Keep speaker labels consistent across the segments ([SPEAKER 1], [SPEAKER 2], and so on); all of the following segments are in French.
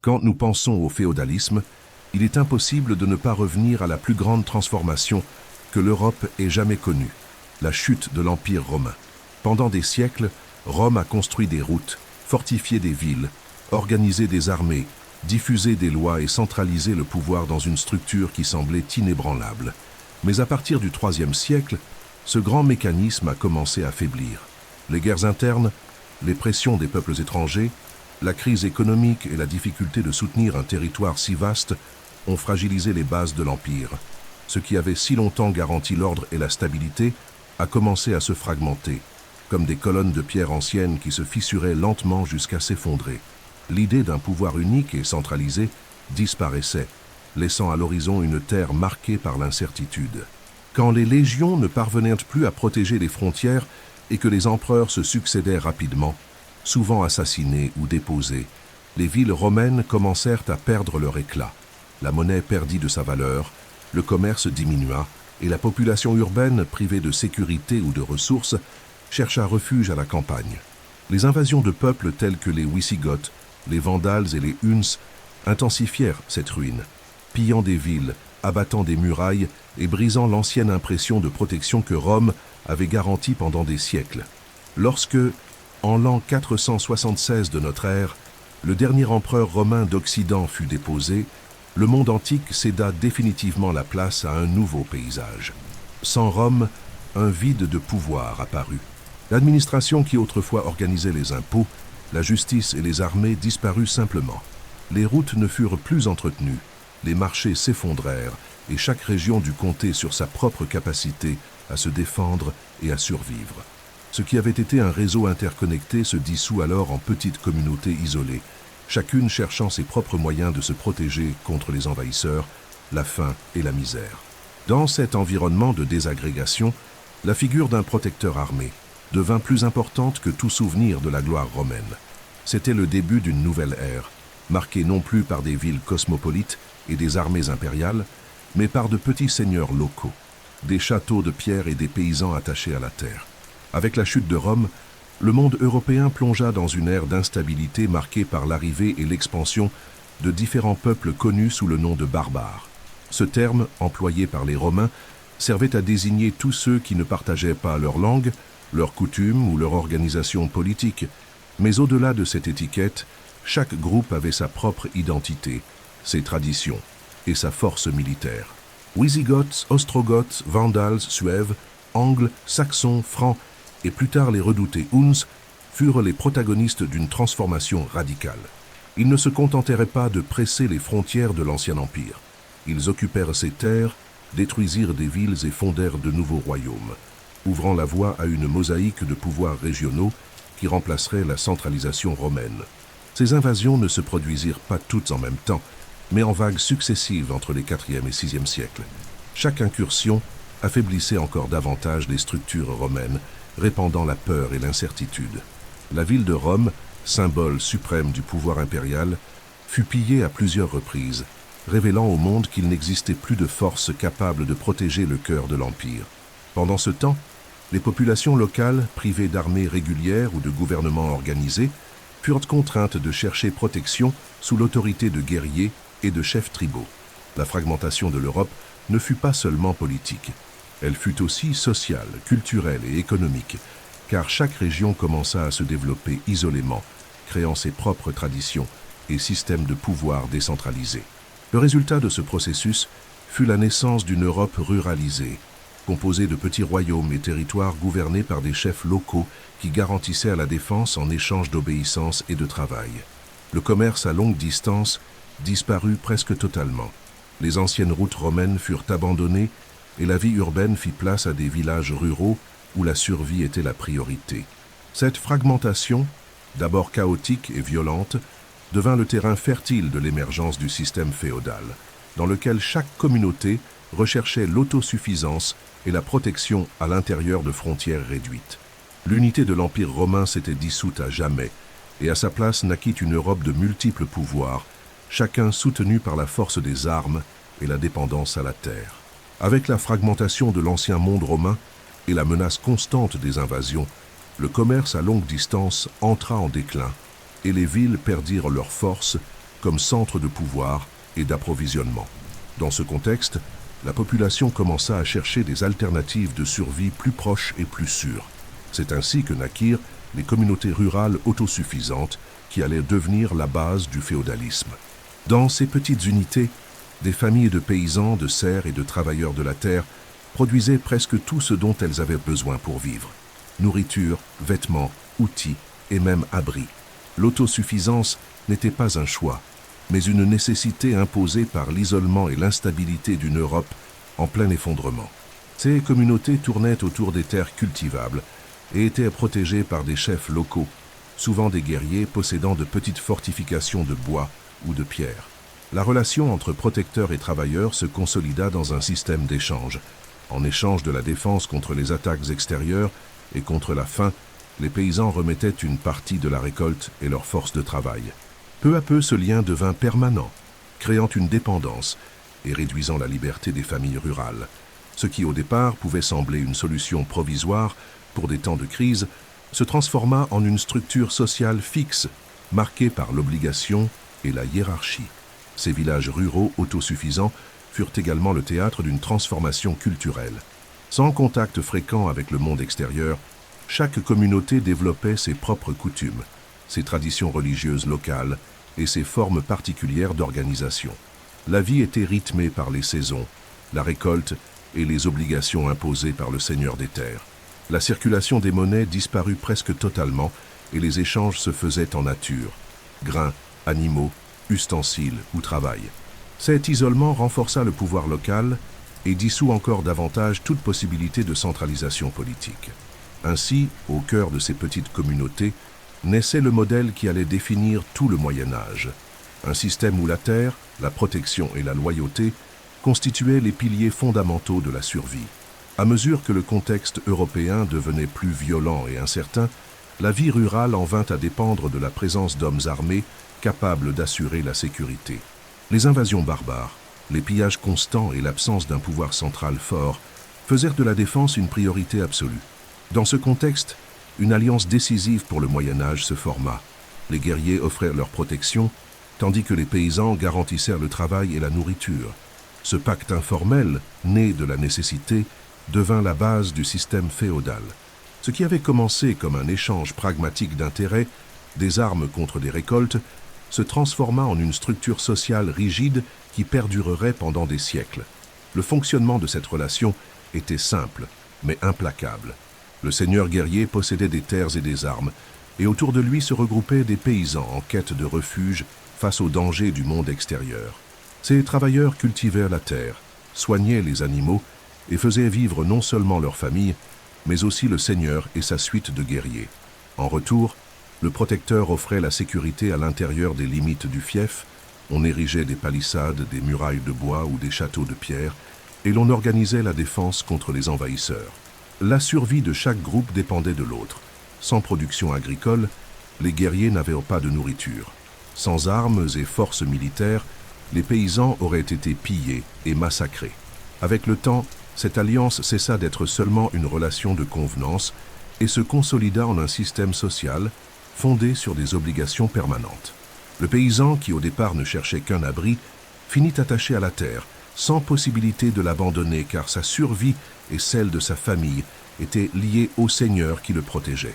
[SPEAKER 1] Quand nous pensons au féodalisme, il est impossible de ne pas revenir à la plus grande transformation que l'Europe ait jamais connue, la chute de l'Empire romain. Pendant des siècles, Rome a construit des routes, fortifié des villes, organisé des armées, diffusé des lois et centralisé le pouvoir dans une structure qui semblait inébranlable. Mais à partir du IIIe siècle, ce grand mécanisme a commencé à faiblir. Les guerres internes, les pressions des peuples étrangers, la crise économique et la difficulté de soutenir un territoire si vaste ont fragilisé les bases de l'Empire. Ce qui avait si longtemps garanti l'ordre et la stabilité a commencé à se fragmenter, comme des colonnes de pierre anciennes qui se fissuraient lentement jusqu'à s'effondrer. L'idée d'un pouvoir unique et centralisé disparaissait, laissant à l'horizon une terre marquée par l'incertitude. Quand les légions ne parvenaient plus à protéger les frontières et que les empereurs se succédaient rapidement, souvent assassinés ou déposés, les villes romaines commencèrent à perdre leur éclat. La monnaie perdit de sa valeur, le commerce diminua et la population urbaine, privée de sécurité ou de ressources, chercha refuge à la campagne. Les invasions de peuples tels que les Wisigoths, les Vandales et les Huns intensifièrent cette ruine, pillant des villes, abattant des murailles et brisant l'ancienne impression de protection que Rome avait garantie pendant des siècles. Lorsque, en l'an 476 de notre ère, le dernier empereur romain d'Occident fut déposé, le monde antique céda définitivement la place à un nouveau paysage. Sans Rome, un vide de pouvoir apparut. L'administration qui autrefois organisait les impôts, la justice et les armées disparut simplement. Les routes ne furent plus entretenues, les marchés s'effondrèrent et chaque région dut compter sur sa propre capacité à se défendre et à survivre. Ce qui avait été un réseau interconnecté se dissout alors en petites communautés isolées, chacune cherchant ses propres moyens de se protéger contre les envahisseurs, la faim et la misère. Dans cet environnement de désagrégation, la figure d'un protecteur armé devint plus importante que tout souvenir de la gloire romaine. C'était le début d'une nouvelle ère, marquée non plus par des villes cosmopolites et des armées impériales, mais par de petits seigneurs locaux, des châteaux de pierre et des paysans attachés à la terre. Avec la chute de Rome, le monde européen plongea dans une ère d'instabilité marquée par l'arrivée et l'expansion de différents peuples connus sous le nom de barbares. Ce terme, employé par les Romains, servait à désigner tous ceux qui ne partageaient pas leur langue, leurs coutumes ou leur organisation politique. Mais au-delà de cette étiquette, chaque groupe avait sa propre identité, ses traditions et sa force militaire. Wisigoths, Ostrogoths, Vandals, Suèves, Angles, Saxons, Francs et plus tard les redoutés Huns furent les protagonistes d'une transformation radicale. Ils ne se contentèrent pas de presser les frontières de l'ancien empire. Ils occupèrent ces terres, détruisirent des villes et fondèrent de nouveaux royaumes, ouvrant la voie à une mosaïque de pouvoirs régionaux qui remplacerait la centralisation romaine. Ces invasions ne se produisirent pas toutes en même temps, mais en vagues successives entre les 4e et 6e siècles. Chaque incursion affaiblissait encore davantage les structures romaines, répandant la peur et l'incertitude. La ville de Rome, symbole suprême du pouvoir impérial, fut pillée à plusieurs reprises, révélant au monde qu'il n'existait plus de force capable de protéger le cœur de l'Empire. Pendant ce temps, les populations locales, privées d'armées régulières ou de gouvernements organisés, furent contraintes de chercher protection sous l'autorité de guerriers et de chefs tribaux. La fragmentation de l'Europe ne fut pas seulement politique. Elle fut aussi sociale, culturelle et économique, car chaque région commença à se développer isolément, créant ses propres traditions et systèmes de pouvoir décentralisés. Le résultat de ce processus fut la naissance d'une Europe ruralisée, composée de petits royaumes et territoires gouvernés par des chefs locaux qui garantissaient à la défense en échange d'obéissance et de travail. Le commerce à longue distance disparut presque totalement. Les anciennes routes romaines furent abandonnées et la vie urbaine fit place à des villages ruraux où la survie était la priorité. Cette fragmentation, d'abord chaotique et violente, devint le terrain fertile de l'émergence du système féodal, dans lequel chaque communauté recherchait l'autosuffisance et la protection à l'intérieur de frontières réduites. L'unité de l'Empire romain s'était dissoute à jamais, et à sa place naquit une Europe de multiples pouvoirs, chacun soutenu par la force des armes et la dépendance à la terre. Avec la fragmentation de l'ancien monde romain et la menace constante des invasions, le commerce à longue distance entra en déclin et les villes perdirent leur force comme centre de pouvoir et d'approvisionnement. Dans ce contexte, la population commença à chercher des alternatives de survie plus proches et plus sûres. C'est ainsi que naquirent les communautés rurales autosuffisantes qui allaient devenir la base du féodalisme. Dans ces petites unités, des familles de paysans, de serfs et de travailleurs de la terre produisaient presque tout ce dont elles avaient besoin pour vivre. Nourriture, vêtements, outils et même abris. L'autosuffisance n'était pas un choix, mais une nécessité imposée par l'isolement et l'instabilité d'une Europe en plein effondrement. Ces communautés tournaient autour des terres cultivables et étaient protégées par des chefs locaux, souvent des guerriers possédant de petites fortifications de bois ou de pierre. La relation entre protecteurs et travailleurs se consolida dans un système d'échange. En échange de la défense contre les attaques extérieures et contre la faim, les paysans remettaient une partie de la récolte et leur force de travail. Peu à peu, ce lien devint permanent, créant une dépendance et réduisant la liberté des familles rurales. Ce qui, au départ, pouvait sembler une solution provisoire pour des temps de crise, se transforma en une structure sociale fixe, marquée par l'obligation et la hiérarchie. Ces villages ruraux autosuffisants furent également le théâtre d'une transformation culturelle. Sans contact fréquent avec le monde extérieur, chaque communauté développait ses propres coutumes, ses traditions religieuses locales et ses formes particulières d'organisation. La vie était rythmée par les saisons, la récolte et les obligations imposées par le seigneur des terres. La circulation des monnaies disparut presque totalement et les échanges se faisaient en nature, grains, animaux, ustensiles ou travail. Cet isolement renforça le pouvoir local et dissout encore davantage toute possibilité de centralisation politique. Ainsi, au cœur de ces petites communautés, naissait le modèle qui allait définir tout le Moyen Âge. Un système où la terre, la protection et la loyauté constituaient les piliers fondamentaux de la survie. À mesure que le contexte européen devenait plus violent et incertain, la vie rurale en vint à dépendre de la présence d'hommes armés capables d'assurer la sécurité. Les invasions barbares, les pillages constants et l'absence d'un pouvoir central fort faisèrent de la défense une priorité absolue. Dans ce contexte, une alliance décisive pour le Moyen Âge se forma. Les guerriers offrirent leur protection, tandis que les paysans garantissèrent le travail et la nourriture. Ce pacte informel, né de la nécessité, devint la base du système féodal. Ce qui avait commencé comme un échange pragmatique d'intérêts, des armes contre des récoltes, se transforma en une structure sociale rigide qui perdurerait pendant des siècles. Le fonctionnement de cette relation était simple, mais implacable. Le seigneur guerrier possédait des terres et des armes, et autour de lui se regroupaient des paysans en quête de refuge face aux dangers du monde extérieur. Ces travailleurs cultivèrent la terre, soignaient les animaux et faisaient vivre non seulement leur famille, mais aussi le seigneur et sa suite de guerriers. En retour, le protecteur offrait la sécurité à l'intérieur des limites du fief, on érigeait des palissades, des murailles de bois ou des châteaux de pierre, et l'on organisait la défense contre les envahisseurs. La survie de chaque groupe dépendait de l'autre. Sans production agricole, les guerriers n'avaient pas de nourriture. Sans armes et forces militaires, les paysans auraient été pillés et massacrés. Avec le temps, cette alliance cessa d'être seulement une relation de convenance et se consolida en un système social fondé sur des obligations permanentes. Le paysan, qui au départ ne cherchait qu'un abri, finit attaché à la terre, sans possibilité de l'abandonner car sa survie et celle de sa famille étaient liées au seigneur qui le protégeait.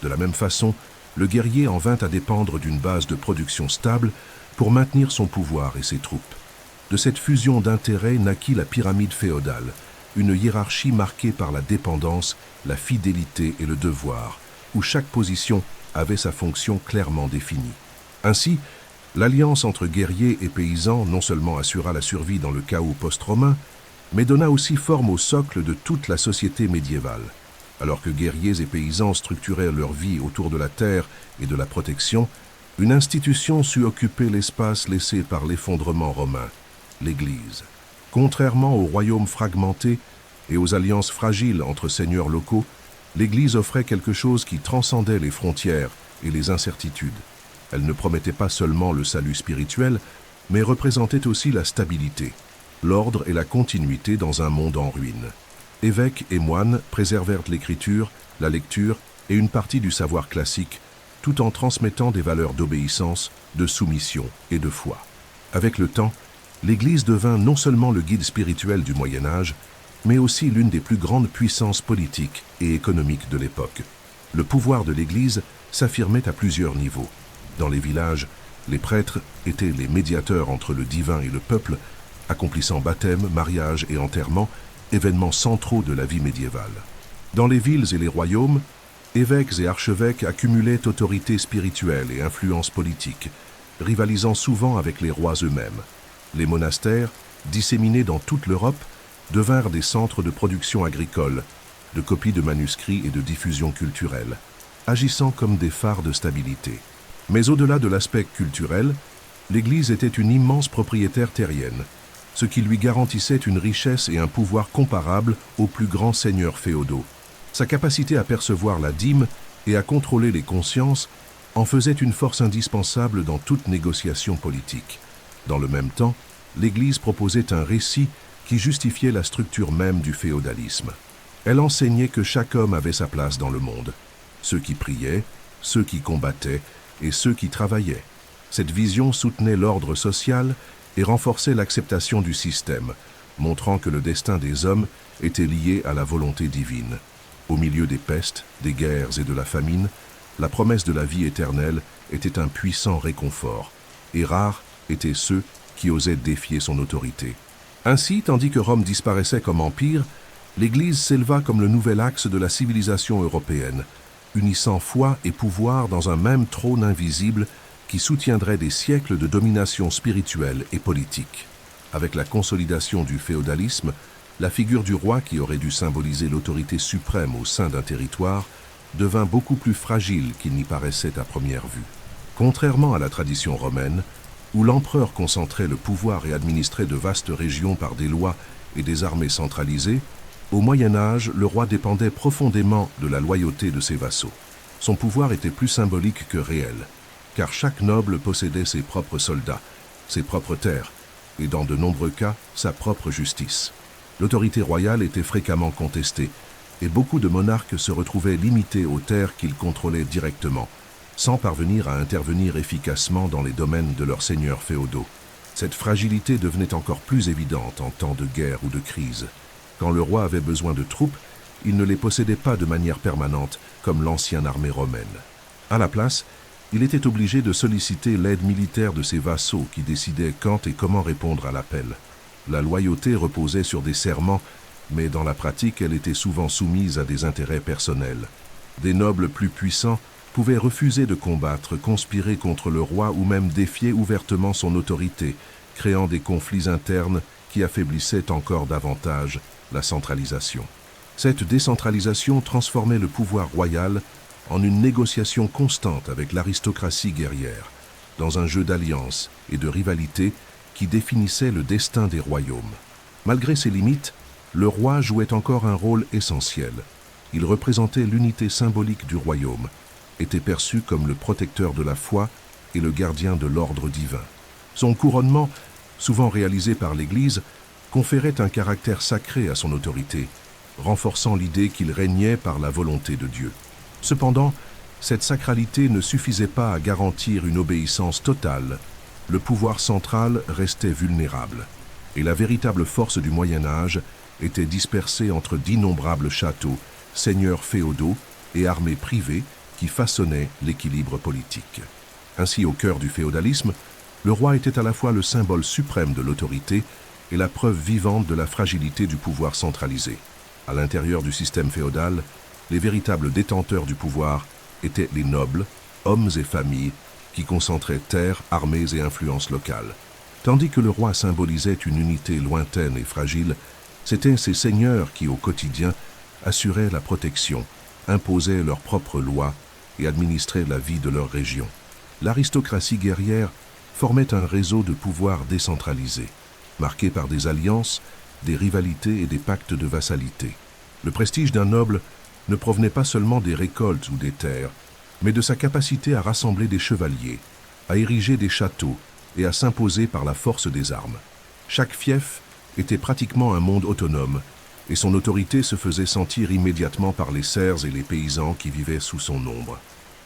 [SPEAKER 1] De la même façon, le guerrier en vint à dépendre d'une base de production stable pour maintenir son pouvoir et ses troupes. De cette fusion d'intérêts naquit la pyramide féodale, une hiérarchie marquée par la dépendance, la fidélité et le devoir, où chaque position avait sa fonction clairement définie. Ainsi, l'alliance entre guerriers et paysans non seulement assura la survie dans le chaos post-romain, mais donna aussi forme au socle de toute la société médiévale. Alors que guerriers et paysans structurèrent leur vie autour de la terre et de la protection, une institution sut occuper l'espace laissé par l'effondrement romain, l'Église. Contrairement aux royaumes fragmentés et aux alliances fragiles entre seigneurs locaux, l'Église offrait quelque chose qui transcendait les frontières et les incertitudes. Elle ne promettait pas seulement le salut spirituel, mais représentait aussi la stabilité, l'ordre et la continuité dans un monde en ruine. Évêques et moines préservèrent l'écriture, la lecture et une partie du savoir classique, tout en transmettant des valeurs d'obéissance, de soumission et de foi. Avec le temps, l'Église devint non seulement le guide spirituel du Moyen Âge, mais aussi l'une des plus grandes puissances politiques et économiques de l'époque. Le pouvoir de l'Église s'affirmait à plusieurs niveaux. Dans les villages, les prêtres étaient les médiateurs entre le divin et le peuple, accomplissant baptême, mariage et enterrement, événements centraux de la vie médiévale. Dans les villes et les royaumes, évêques et archevêques accumulaient autorité spirituelle et influence politique, rivalisant souvent avec les rois eux-mêmes. Les monastères, disséminés dans toute l'Europe, devinrent des centres de production agricole, de copie de manuscrits et de diffusion culturelle, agissant comme des phares de stabilité. Mais au-delà de l'aspect culturel, l'Église était une immense propriétaire terrienne, ce qui lui garantissait une richesse et un pouvoir comparables aux plus grands seigneurs féodaux. Sa capacité à percevoir la dîme et à contrôler les consciences en faisait une force indispensable dans toute négociation politique. Dans le même temps, l'Église proposait un récit qui justifiait la structure même du féodalisme. Elle enseignait que chaque homme avait sa place dans le monde, ceux qui priaient, ceux qui combattaient et ceux qui travaillaient. Cette vision soutenait l'ordre social et renforçait l'acceptation du système, montrant que le destin des hommes était lié à la volonté divine. Au milieu des pestes, des guerres et de la famine, la promesse de la vie éternelle était un puissant réconfort, et rares étaient ceux qui osaient défier son autorité. Ainsi, tandis que Rome disparaissait comme empire, l'Église s'éleva comme le nouvel axe de la civilisation européenne, unissant foi et pouvoir dans un même trône invisible qui soutiendrait des siècles de domination spirituelle et politique. Avec la consolidation du féodalisme, la figure du roi qui aurait dû symboliser l'autorité suprême au sein d'un territoire devint beaucoup plus fragile qu'il n'y paraissait à première vue. Contrairement à la tradition romaine, où l'empereur concentrait le pouvoir et administrait de vastes régions par des lois et des armées centralisées, au Moyen Âge, le roi dépendait profondément de la loyauté de ses vassaux. Son pouvoir était plus symbolique que réel, car chaque noble possédait ses propres soldats, ses propres terres, et dans de nombreux cas, sa propre justice. L'autorité royale était fréquemment contestée, et beaucoup de monarques se retrouvaient limités aux terres qu'ils contrôlaient directement, sans parvenir à intervenir efficacement dans les domaines de leurs seigneurs féodaux. Cette fragilité devenait encore plus évidente en temps de guerre ou de crise. Quand le roi avait besoin de troupes, il ne les possédait pas de manière permanente, comme l'ancienne armée romaine. À la place, il était obligé de solliciter l'aide militaire de ses vassaux qui décidaient quand et comment répondre à l'appel. La loyauté reposait sur des serments, mais dans la pratique, elle était souvent soumise à des intérêts personnels. Des nobles plus puissants pouvaient refuser de combattre, conspirer contre le roi ou même défier ouvertement son autorité, créant des conflits internes qui affaiblissaient encore davantage la centralisation. Cette décentralisation transformait le pouvoir royal en une négociation constante avec l'aristocratie guerrière, dans un jeu d'alliances et de rivalité qui définissait le destin des royaumes. Malgré ses limites, le roi jouait encore un rôle essentiel. Il représentait l'unité symbolique du royaume, était perçu comme le protecteur de la foi et le gardien de l'ordre divin. Son couronnement, souvent réalisé par l'Église, conférait un caractère sacré à son autorité, renforçant l'idée qu'il régnait par la volonté de Dieu. Cependant, cette sacralité ne suffisait pas à garantir une obéissance totale. Le pouvoir central restait vulnérable, et la véritable force du Moyen Âge était dispersée entre d'innombrables châteaux, seigneurs féodaux et armées privées qui façonnaient l'équilibre politique. Ainsi, au cœur du féodalisme, le roi était à la fois le symbole suprême de l'autorité et la preuve vivante de la fragilité du pouvoir centralisé. À l'intérieur du système féodal, les véritables détenteurs du pouvoir étaient les nobles, hommes et familles, qui concentraient terres, armées et influences locales. Tandis que le roi symbolisait une unité lointaine et fragile, c'étaient ces seigneurs qui, au quotidien, assuraient la protection, imposaient leurs propres lois et administraient la vie de leur région. L'aristocratie guerrière formait un réseau de pouvoir décentralisé, marqué par des alliances, des rivalités et des pactes de vassalité. Le prestige d'un noble ne provenait pas seulement des récoltes ou des terres, mais de sa capacité à rassembler des chevaliers, à ériger des châteaux et à s'imposer par la force des armes. Chaque fief était pratiquement un monde autonome, et son autorité se faisait sentir immédiatement par les serfs et les paysans qui vivaient sous son ombre.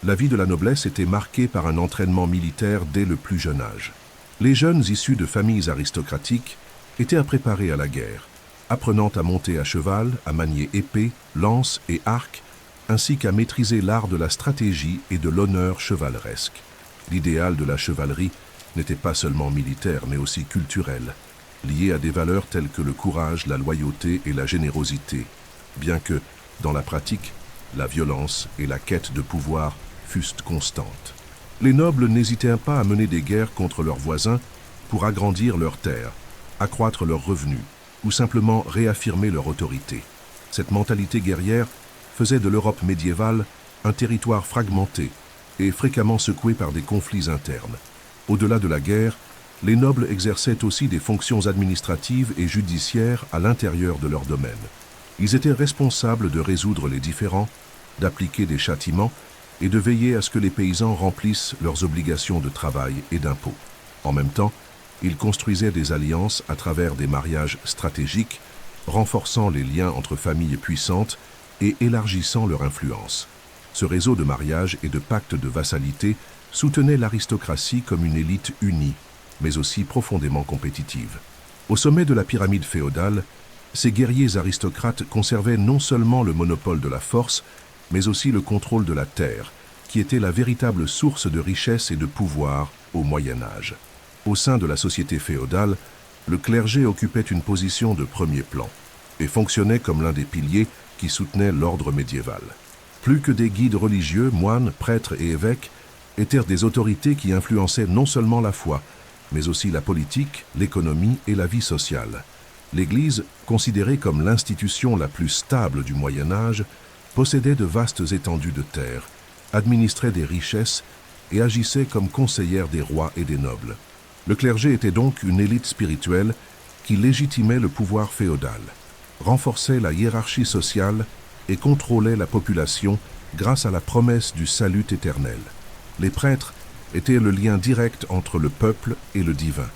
[SPEAKER 1] La vie de la noblesse était marquée par un entraînement militaire dès le plus jeune âge. Les jeunes issus de familles aristocratiques étaient à préparer à la guerre, apprenant à monter à cheval, à manier épée, lance et arc, ainsi qu'à maîtriser l'art de la stratégie et de l'honneur chevaleresque. L'idéal de la chevalerie n'était pas seulement militaire, mais aussi culturel, lié à des valeurs telles que le courage, la loyauté et la générosité, bien que, dans la pratique, la violence et la quête de pouvoir fussent constantes. Les nobles n'hésitaient pas à mener des guerres contre leurs voisins pour agrandir leurs terres, accroître leurs revenus ou simplement réaffirmer leur autorité. Cette mentalité guerrière faisait de l'Europe médiévale un territoire fragmenté et fréquemment secoué par des conflits internes. Au-delà de la guerre, les nobles exerçaient aussi des fonctions administratives et judiciaires à l'intérieur de leur domaine. Ils étaient responsables de résoudre les différends, d'appliquer des châtiments et de veiller à ce que les paysans remplissent leurs obligations de travail et d'impôts. En même temps, ils construisaient des alliances à travers des mariages stratégiques, renforçant les liens entre familles puissantes et élargissant leur influence. Ce réseau de mariages et de pactes de vassalité soutenait l'aristocratie comme une élite unie, mais aussi profondément compétitive. Au sommet de la pyramide féodale, ces guerriers aristocrates conservaient non seulement le monopole de la force, mais aussi le contrôle de la terre, qui était la véritable source de richesse et de pouvoir au Moyen Âge. Au sein de la société féodale, le clergé occupait une position de premier plan et fonctionnait comme l'un des piliers qui soutenaient l'ordre médiéval. Plus que des guides religieux, moines, prêtres et évêques étaient des autorités qui influençaient non seulement la foi, mais aussi la politique, l'économie et la vie sociale. L'Église, considérée comme l'institution la plus stable du Moyen Âge, possédait de vastes étendues de terre, administrait des richesses et agissait comme conseillère des rois et des nobles. Le clergé était donc une élite spirituelle qui légitimait le pouvoir féodal, renforçait la hiérarchie sociale et contrôlait la population grâce à la promesse du salut éternel. Les prêtres étaient le lien direct entre le peuple et le divin.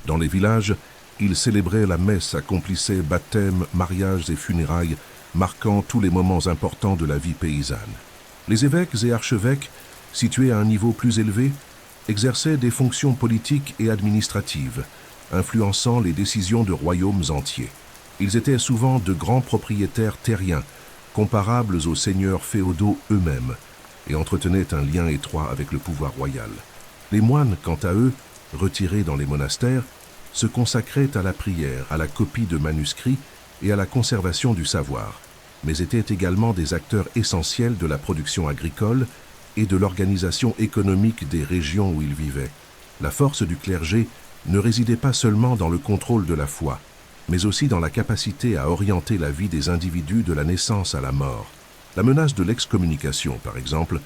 [SPEAKER 1] Dans les villages, ils célébraient la messe, accomplissaient baptêmes, mariages et funérailles, marquant tous les moments importants de la vie paysanne. Les évêques et archevêques, situés à un niveau plus élevé, exerçaient des fonctions politiques et administratives, influençant les décisions de royaumes entiers. Ils étaient souvent de grands propriétaires terriens, comparables aux seigneurs féodaux eux-mêmes, et entretenaient un lien étroit avec le pouvoir royal. Les moines, quant à eux, retirés dans les monastères, se consacraient à la prière, à la copie de manuscrits et à la conservation du savoir, mais étaient également des acteurs essentiels de la production agricole et de l'organisation économique des régions où ils vivaient. La force du clergé ne résidait pas seulement dans le contrôle de la foi, mais aussi dans la capacité à orienter la vie des individus de la naissance à la mort. La menace de l'excommunication, par exemple,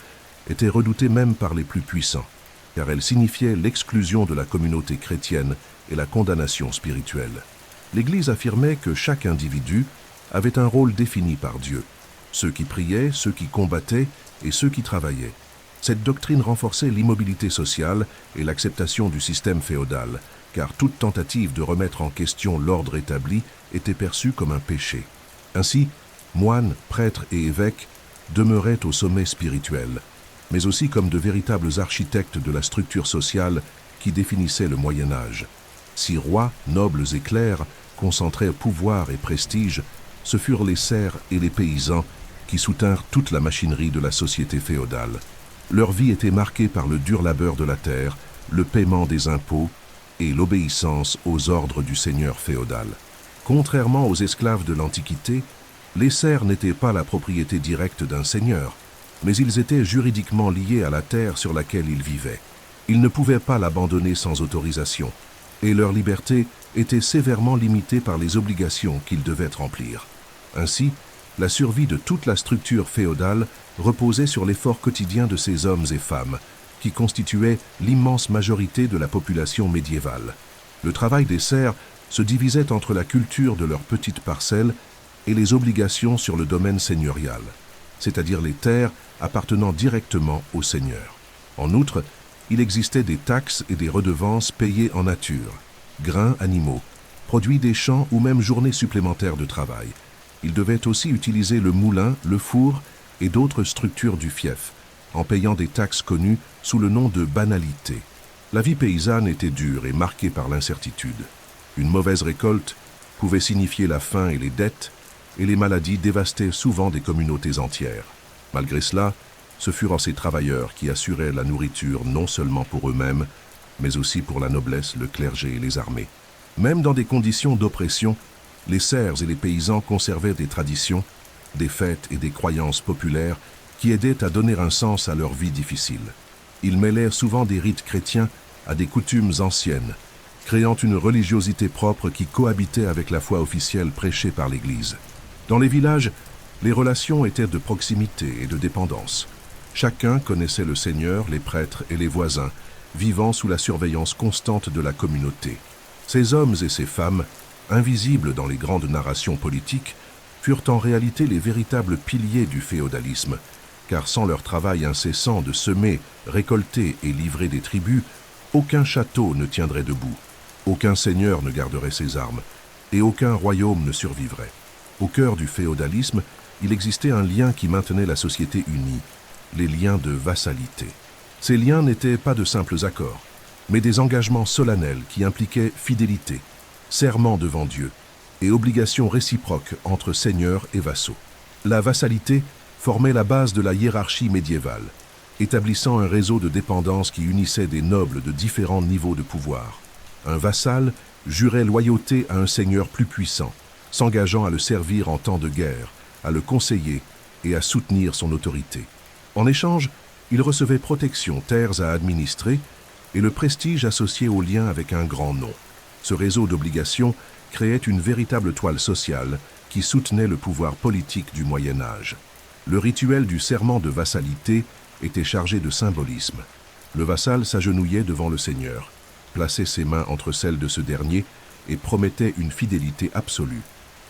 [SPEAKER 1] était redoutée même par les plus puissants, car elle signifiait l'exclusion de la communauté chrétienne et la condamnation spirituelle. L'Église affirmait que chaque individu avait un rôle défini par Dieu, ceux qui priaient, ceux qui combattaient et ceux qui travaillaient. Cette doctrine renforçait l'immobilité sociale et l'acceptation du système féodal, car toute tentative de remettre en question l'ordre établi était perçue comme un péché. Ainsi, moines, prêtres et évêques demeuraient au sommet spirituel, mais aussi comme de véritables architectes de la structure sociale qui définissait le Moyen Âge. Si rois, nobles et clercs concentraient pouvoir et prestige, ce furent les serfs et les paysans qui soutinrent toute la machinerie de la société féodale. Leur vie était marquée par le dur labeur de la terre, le paiement des impôts et l'obéissance aux ordres du seigneur féodal. Contrairement aux esclaves de l'Antiquité, les serfs n'étaient pas la propriété directe d'un seigneur, mais ils étaient juridiquement liés à la terre sur laquelle ils vivaient. Ils ne pouvaient pas l'abandonner sans autorisation, et leur liberté était sévèrement limitée par les obligations qu'ils devaient remplir. Ainsi, la survie de toute la structure féodale reposait sur l'effort quotidien de ces hommes et femmes, qui constituaient l'immense majorité de la population médiévale. Le travail des serfs se divisait entre la culture de leurs petites parcelles et les obligations sur le domaine seigneurial, c'est-à-dire les terres appartenant directement au seigneur. En outre, il existait des taxes et des redevances payées en nature, grains animaux, produits des champs ou même journées supplémentaires de travail. Ils devaient aussi utiliser le moulin, le four et d'autres structures du fief, en payant des taxes connues sous le nom de banalité. La vie paysanne était dure et marquée par l'incertitude. Une mauvaise récolte pouvait signifier la faim et les dettes, et les maladies dévastaient souvent des communautés entières. Malgré cela, ce furent ces travailleurs qui assuraient la nourriture non seulement pour eux-mêmes, mais aussi pour la noblesse, le clergé et les armées. Même dans des conditions d'oppression, les serfs et les paysans conservaient des traditions, des fêtes et des croyances populaires qui aidaient à donner un sens à leur vie difficile. Ils mêlaient souvent des rites chrétiens à des coutumes anciennes, créant une religiosité propre qui cohabitait avec la foi officielle prêchée par l'Église. Dans les villages, les relations étaient de proximité et de dépendance. Chacun connaissait le seigneur, les prêtres et les voisins, vivant sous la surveillance constante de la communauté. Ces hommes et ces femmes, invisibles dans les grandes narrations politiques, furent en réalité les véritables piliers du féodalisme, car sans leur travail incessant de semer, récolter et livrer des tribus, aucun château ne tiendrait debout, aucun seigneur ne garderait ses armes, et aucun royaume ne survivrait. Au cœur du féodalisme, il existait un lien qui maintenait la société unie, les liens de vassalité. Ces liens n'étaient pas de simples accords, mais des engagements solennels qui impliquaient fidélité, serment devant Dieu et obligations réciproques entre seigneurs et vassaux. La vassalité formait la base de la hiérarchie médiévale, établissant un réseau de dépendance qui unissait des nobles de différents niveaux de pouvoir. Un vassal jurait loyauté à un seigneur plus puissant, s'engageant à le servir en temps de guerre, à le conseiller et à soutenir son autorité. En échange, il recevait protection, terres à administrer et le prestige associé au lien avec un grand nom. Ce réseau d'obligations créait une véritable toile sociale qui soutenait le pouvoir politique du Moyen Âge. Le rituel du serment de vassalité était chargé de symbolisme. Le vassal s'agenouillait devant le seigneur, plaçait ses mains entre celles de ce dernier et promettait une fidélité absolue.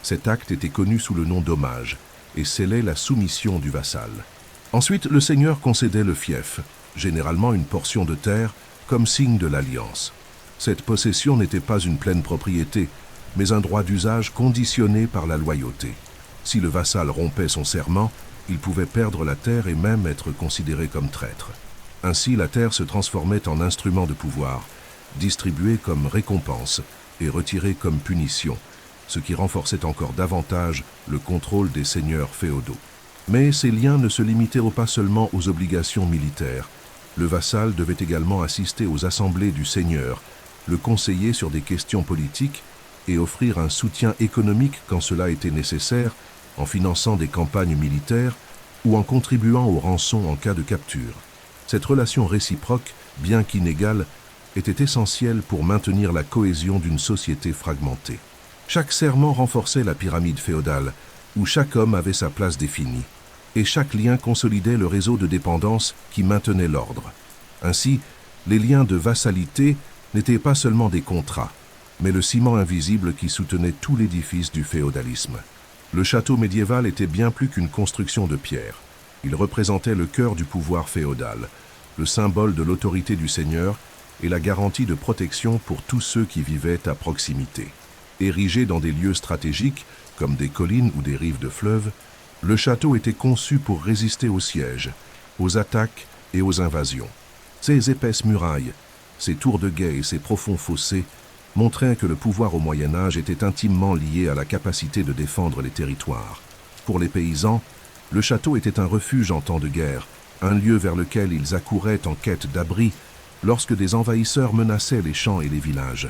[SPEAKER 1] Cet acte était connu sous le nom d'hommage et scellait la soumission du vassal. Ensuite, le seigneur concédait le fief, généralement une portion de terre, comme signe de l'alliance. Cette possession n'était pas une pleine propriété, mais un droit d'usage conditionné par la loyauté. Si le vassal rompait son serment, il pouvait perdre la terre et même être considéré comme traître. Ainsi, la terre se transformait en instrument de pouvoir, distribué comme récompense et retiré comme punition, ce qui renforçait encore davantage le contrôle des seigneurs féodaux. Mais ces liens ne se limitaient pas seulement aux obligations militaires. Le vassal devait également assister aux assemblées du seigneur, le conseiller sur des questions politiques et offrir un soutien économique quand cela était nécessaire, en finançant des campagnes militaires ou en contribuant aux rançons en cas de capture. Cette relation réciproque, bien qu'inégale, était essentielle pour maintenir la cohésion d'une société fragmentée. Chaque serment renforçait la pyramide féodale, où chaque homme avait sa place définie, et chaque lien consolidait le réseau de dépendance qui maintenait l'ordre. Ainsi, les liens de vassalité n'étaient pas seulement des contrats, mais le ciment invisible qui soutenait tout l'édifice du féodalisme. Le château médiéval était bien plus qu'une construction de pierre. Il représentait le cœur du pouvoir féodal, le symbole de l'autorité du seigneur et la garantie de protection pour tous ceux qui vivaient à proximité. Érigé dans des lieux stratégiques, comme des collines ou des rives de fleuves, le château était conçu pour résister aux sièges, aux attaques et aux invasions. Ses épaisses murailles, ses tours de guet et ses profonds fossés montraient que le pouvoir au Moyen Âge était intimement lié à la capacité de défendre les territoires. Pour les paysans, le château était un refuge en temps de guerre, un lieu vers lequel ils accouraient en quête d'abri lorsque des envahisseurs menaçaient les champs et les villages.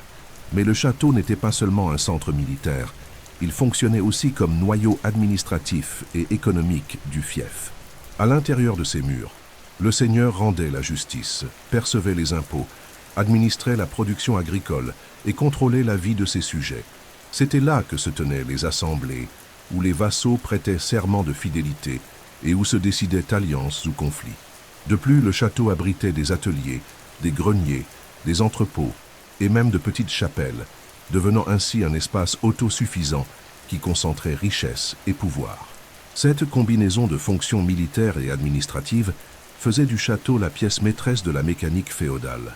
[SPEAKER 1] Mais le château n'était pas seulement un centre militaire, il fonctionnait aussi comme noyau administratif et économique du fief. À l'intérieur de ces murs, le seigneur rendait la justice, percevait les impôts, administrait la production agricole et contrôlait la vie de ses sujets. C'était là que se tenaient les assemblées, où les vassaux prêtaient serment de fidélité et où se décidaient alliances ou conflits. De plus, le château abritait des ateliers, des greniers, des entrepôts et même de petites chapelles, devenant ainsi un espace autosuffisant qui concentrait richesse et pouvoir. Cette combinaison de fonctions militaires et administratives faisait du château la pièce maîtresse de la mécanique féodale.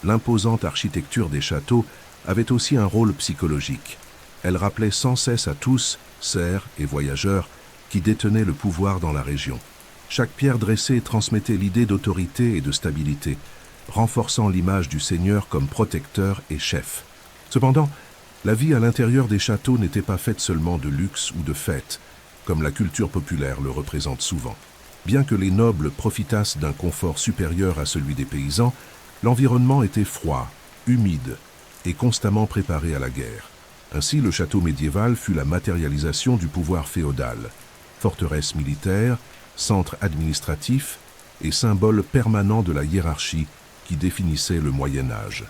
[SPEAKER 1] L'imposante architecture des châteaux avait aussi un rôle psychologique. Elle rappelait sans cesse à tous, serfs et voyageurs, qui détenaient le pouvoir dans la région. Chaque pierre dressée transmettait l'idée d'autorité et de stabilité, renforçant l'image du seigneur comme protecteur et chef. Cependant, la vie à l'intérieur des châteaux n'était pas faite seulement de luxe ou de fêtes, comme la culture populaire le représente souvent. Bien que les nobles profitassent d'un confort supérieur à celui des paysans, l'environnement était froid, humide et constamment préparé à la guerre. Ainsi, le château médiéval fut la matérialisation du pouvoir féodal, forteresse militaire, centre administratif et symbole permanent de la hiérarchie qui définissait le Moyen Âge.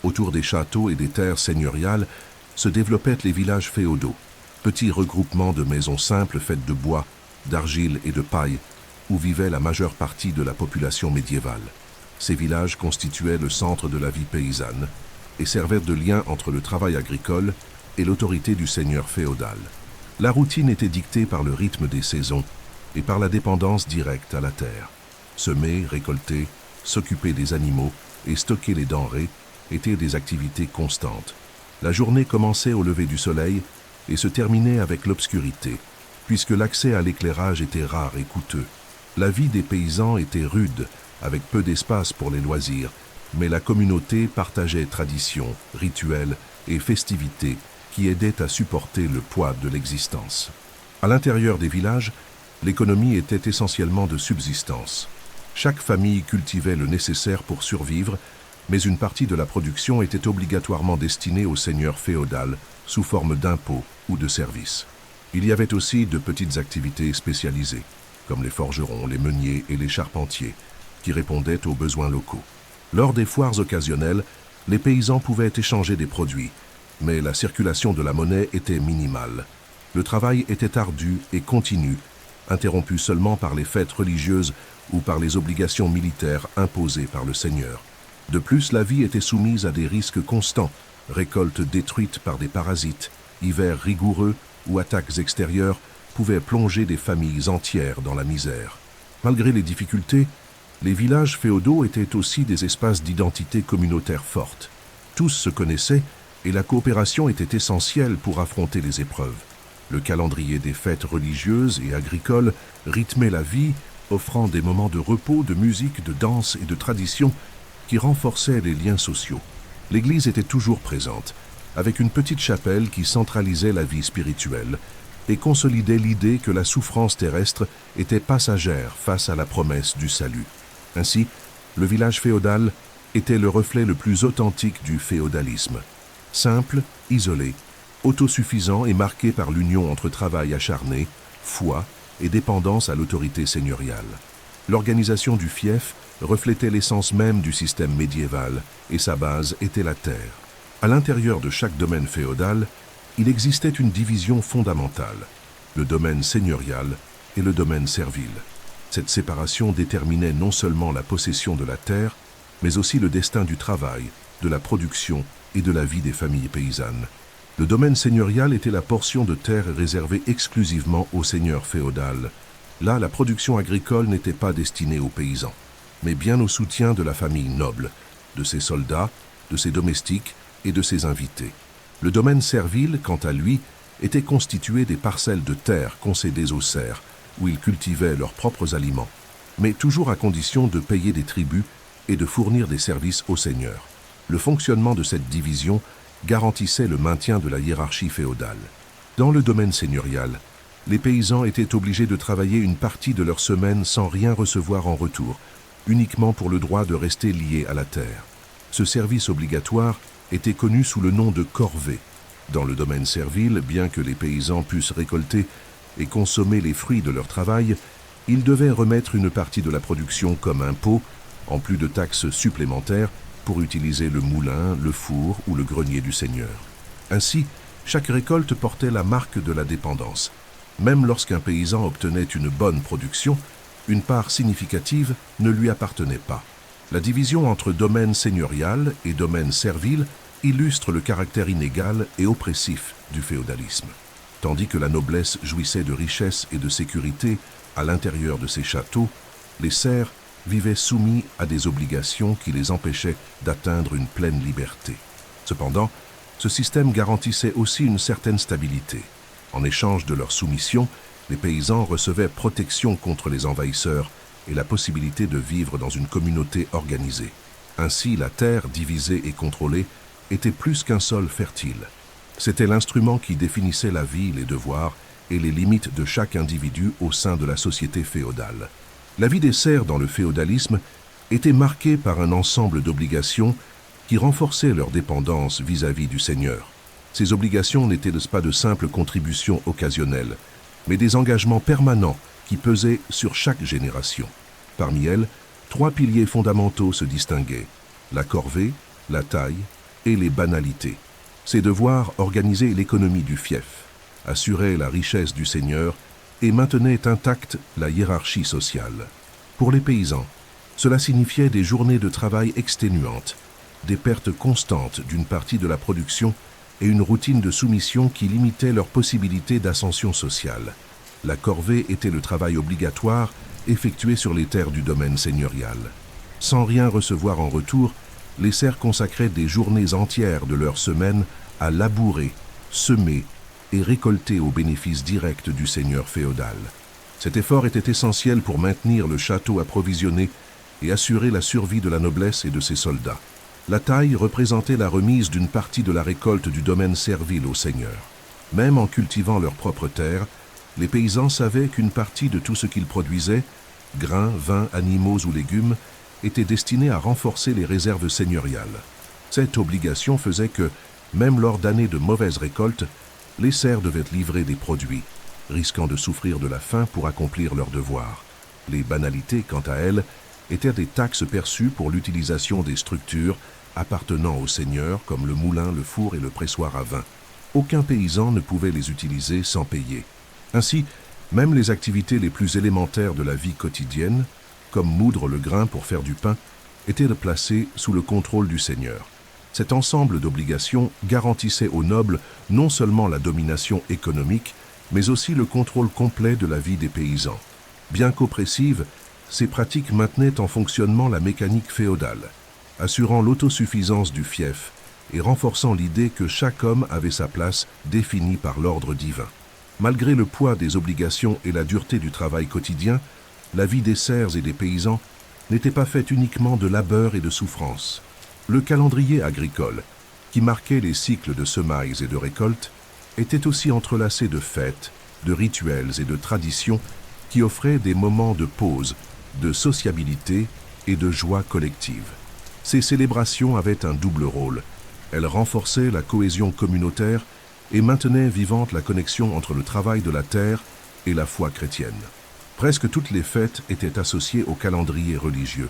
[SPEAKER 1] Autour des châteaux et des terres seigneuriales se développaient les villages féodaux, petits regroupements de maisons simples faites de bois, d'argile et de paille, où vivait la majeure partie de la population médiévale. Ces villages constituaient le centre de la vie paysanne et servaient de lien entre le travail agricole et l'autorité du seigneur féodal. La routine était dictée par le rythme des saisons et par la dépendance directe à la terre. Semer, récolter, s'occuper des animaux et stocker les denrées étaient des activités constantes. La journée commençait au lever du soleil et se terminait avec l'obscurité, puisque l'accès à l'éclairage était rare et coûteux. La vie des paysans était rude, avec peu d'espace pour les loisirs, mais la communauté partageait traditions, rituels et festivités qui aidaient à supporter le poids de l'existence. À l'intérieur des villages, l'économie était essentiellement de subsistance. Chaque famille cultivait le nécessaire pour survivre, mais une partie de la production était obligatoirement destinée au seigneur féodal sous forme d'impôts ou de services. Il y avait aussi de petites activités spécialisées, comme les forgerons, les meuniers et les charpentiers, qui répondaient aux besoins locaux. Lors des foires occasionnelles, les paysans pouvaient échanger des produits, mais la circulation de la monnaie était minimale. Le travail était ardu et continu, interrompu seulement par les fêtes religieuses ou par les obligations militaires imposées par le seigneur. De plus, la vie était soumise à des risques constants, récoltes détruites par des parasites, hivers rigoureux ou attaques extérieures pouvaient plonger des familles entières dans la misère. Malgré les difficultés, les villages féodaux étaient aussi des espaces d'identité communautaire forte. Tous se connaissaient et la coopération était essentielle pour affronter les épreuves. Le calendrier des fêtes religieuses et agricoles rythmait la vie, offrant des moments de repos, de musique, de danse et de tradition qui renforçaient les liens sociaux. L'église était toujours présente, avec une petite chapelle qui centralisait la vie spirituelle et consolidait l'idée que la souffrance terrestre était passagère face à la promesse du salut. Ainsi, le village féodal était le reflet le plus authentique du féodalisme. Simple, isolé, autosuffisant et marqué par l'union entre travail acharné, foi et dépendance à l'autorité seigneuriale. L'organisation du fief reflétait l'essence même du système médiéval et sa base était la terre. À l'intérieur de chaque domaine féodal, il existait une division fondamentale, le domaine seigneurial et le domaine servile. Cette séparation déterminait non seulement la possession de la terre, mais aussi le destin du travail, de la production et de la vie des familles paysannes. Le domaine seigneurial était la portion de terre réservée exclusivement au seigneur féodal. Là, la production agricole n'était pas destinée aux paysans, mais bien au soutien de la famille noble, de ses soldats, de ses domestiques et de ses invités. Le domaine servile, quant à lui, était constitué des parcelles de terre concédées aux serfs, où ils cultivaient leurs propres aliments, mais toujours à condition de payer des tributs et de fournir des services aux seigneurs. Le fonctionnement de cette division garantissait le maintien de la hiérarchie féodale. Dans le domaine seigneurial, les paysans étaient obligés de travailler une partie de leur semaine sans rien recevoir en retour, uniquement pour le droit de rester liés à la terre. Ce service obligatoire était connu sous le nom de corvée. Dans le domaine servile, bien que les paysans puissent récolter et consommer les fruits de leur travail, ils devaient remettre une partie de la production comme impôt, en plus de taxes supplémentaires, pour utiliser le moulin, le four ou le grenier du seigneur. Ainsi, chaque récolte portait la marque de la dépendance. Même lorsqu'un paysan obtenait une bonne production, une part significative ne lui appartenait pas. La division entre domaine seigneurial et domaine servile illustre le caractère inégal et oppressif du féodalisme. Tandis que la noblesse jouissait de richesse et de sécurité à l'intérieur de ses châteaux, les serfs vivaient soumis à des obligations qui les empêchaient d'atteindre une pleine liberté. Cependant, ce système garantissait aussi une certaine stabilité. En échange de leur soumission, Les paysans recevaient protection contre les envahisseurs et la possibilité de vivre dans une communauté organisée. Ainsi, la terre, divisée et contrôlée, était plus qu'un sol fertile. C'était l'instrument qui définissait la vie, les devoirs et les limites de chaque individu au sein de la société féodale. La vie des serfs dans le féodalisme était marquée par un ensemble d'obligations qui renforçaient leur dépendance vis-à-vis du seigneur. Ces obligations n'étaient pas de simples contributions occasionnelles, mais des engagements permanents qui pesaient sur chaque génération. Parmi elles, 3 piliers fondamentaux se distinguaient: la corvée, la taille et les banalités. Ces devoirs organisaient l'économie du fief, assuraient la richesse du seigneur et maintenaient intacte la hiérarchie sociale. Pour les paysans, cela signifiait des journées de travail exténuantes, des pertes constantes d'une partie de la production et une routine de soumission qui limitait leurs possibilités d'ascension sociale. La corvée était le travail obligatoire effectué sur les terres du domaine seigneurial. Sans rien recevoir en retour, les serfs consacraient des journées entières de leur semaine à labourer, semer et récolter au bénéfice direct du seigneur féodal. Cet effort était essentiel pour maintenir le château approvisionné et assurer la survie de la noblesse et de ses soldats. La taille représentait la remise d'une partie de la récolte du domaine servile au seigneur. Même en cultivant leurs propres terres, les paysans savaient qu'une partie de tout ce qu'ils produisaient, grains, vins, animaux ou légumes, était destinée à renforcer les réserves seigneuriales. Cette obligation faisait que, même lors d'années de mauvaises récoltes, les serfs devaient livrer des produits, risquant de souffrir de la faim pour accomplir leurs devoirs. Les banalités, quant à elles, étaient des taxes perçues pour l'utilisation des structures appartenant au seigneur, comme le moulin, le four et le pressoir à vin. Aucun paysan ne pouvait les utiliser sans payer. Ainsi, même les activités les plus élémentaires de la vie quotidienne, comme moudre le grain pour faire du pain, étaient placées sous le contrôle du seigneur. Cet ensemble d'obligations garantissait aux nobles non seulement la domination économique, mais aussi le contrôle complet de la vie des paysans. Bien qu'oppressives, ces pratiques maintenaient en fonctionnement la mécanique féodale, assurant l'autosuffisance du fief et renforçant l'idée que chaque homme avait sa place définie par l'ordre divin. Malgré le poids des obligations et la dureté du travail quotidien, la vie des serfs et des paysans n'était pas faite uniquement de labeur et de souffrance. Le calendrier agricole, qui marquait les cycles de semailles et de récoltes, était aussi entrelacé de fêtes, de rituels et de traditions qui offraient des moments de pause, de sociabilité et de joie collective. Ces célébrations avaient un double rôle. Elles renforçaient la cohésion communautaire et maintenaient vivante la connexion entre le travail de la terre et la foi chrétienne. Presque toutes les fêtes étaient associées au calendrier religieux,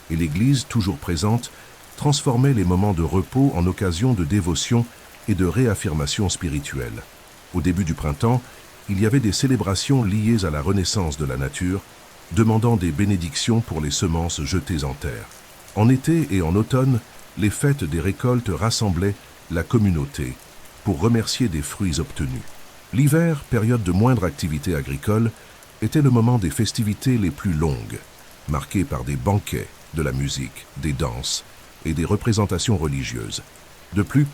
[SPEAKER 1] et l'Église, toujours présente, transformait les moments de repos en occasion de dévotion et de réaffirmation spirituelle. Au début du printemps, il y avait des célébrations liées à la renaissance de la nature, demandant des bénédictions pour les semences jetées en terre. En été et en automne, les fêtes des récoltes rassemblaient la communauté pour remercier des fruits obtenus. L'hiver, période de moindre activité agricole, était le moment des festivités les plus longues, marquées par des banquets, de la musique, des danses et des représentations religieuses. De plus,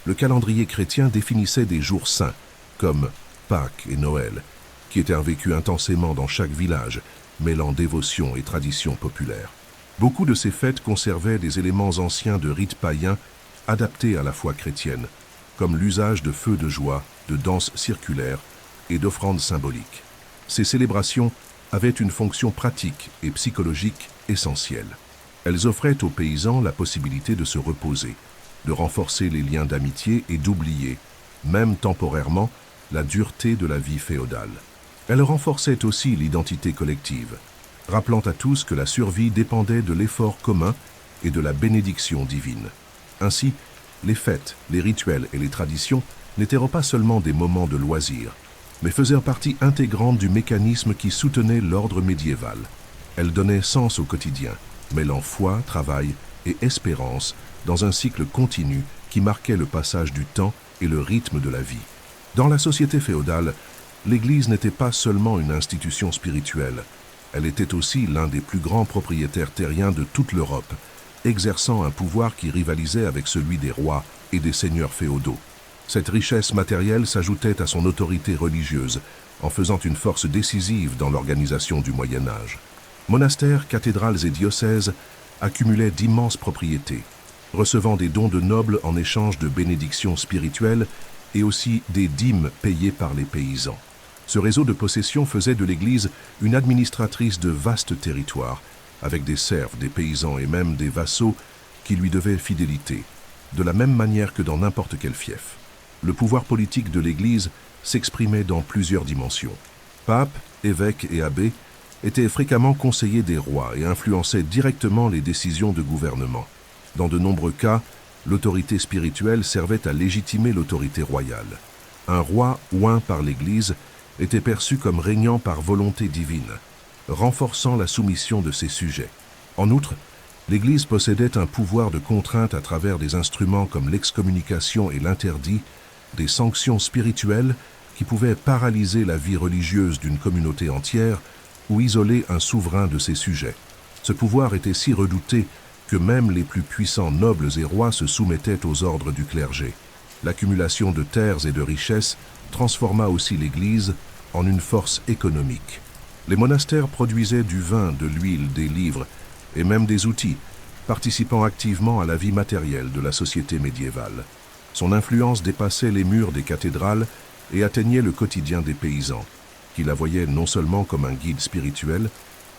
[SPEAKER 1] le calendrier chrétien définissait des jours saints, comme Pâques et Noël, qui étaient vécus intensément dans chaque village, mêlant dévotion et tradition populaire. Beaucoup de ces fêtes conservaient des éléments anciens de rites païens adaptés à la foi chrétienne, comme l'usage de feux de joie, de danses circulaires et d'offrandes symboliques. Ces célébrations avaient une fonction pratique et psychologique essentielle. Elles offraient aux paysans la possibilité de se reposer, de renforcer les liens d'amitié et d'oublier, même temporairement, la dureté de la vie féodale. Elles renforçaient aussi l'identité collective, rappelant à tous que la survie dépendait de l'effort commun et de la bénédiction divine. Ainsi, les fêtes, les rituels et les traditions n'étaient pas seulement des moments de loisirs, mais faisaient partie intégrante du mécanisme qui soutenait l'ordre médiéval. Elles donnaient sens au quotidien, mêlant foi, travail et espérance dans un cycle continu qui marquait le passage du temps et le rythme de la vie. Dans la société féodale, l'Église n'était pas seulement une institution spirituelle, elle était aussi l'un des plus grands propriétaires terriens de toute l'Europe, exerçant un pouvoir qui rivalisait avec celui des rois et des seigneurs féodaux. Cette richesse matérielle s'ajoutait à son autorité religieuse, en faisant une force décisive dans l'organisation du Moyen Âge. Monastères, cathédrales et diocèses accumulaient d'immenses propriétés, recevant des dons de nobles en échange de bénédictions spirituelles et aussi des dîmes payées par les paysans. Ce réseau de possession faisait de l'Église une administratrice de vastes territoires, avec des serfs, des paysans et même des vassaux qui lui devaient fidélité, de la même manière que dans n'importe quel fief. Le pouvoir politique de l'Église s'exprimait dans plusieurs dimensions. Papes, évêques et abbés étaient fréquemment conseillers des rois et influençaient directement les décisions de gouvernement. Dans de nombreux cas, l'autorité spirituelle servait à légitimer l'autorité royale. Un roi oint par l'Église était perçu comme régnant par volonté divine, renforçant la soumission de ses sujets. En outre, l'Église possédait un pouvoir de contrainte à travers des instruments comme l'excommunication et l'interdit, des sanctions spirituelles qui pouvaient paralyser la vie religieuse d'une communauté entière ou isoler un souverain de ses sujets. Ce pouvoir était si redouté que même les plus puissants nobles et rois se soumettaient aux ordres du clergé. L'accumulation de terres et de richesses transforma aussi l'Église en une force économique. Les monastères produisaient du vin, de l'huile, des livres et même des outils, participant activement à la vie matérielle de la société médiévale. Son influence dépassait les murs des cathédrales et atteignait le quotidien des paysans, qui la voyaient non seulement comme un guide spirituel,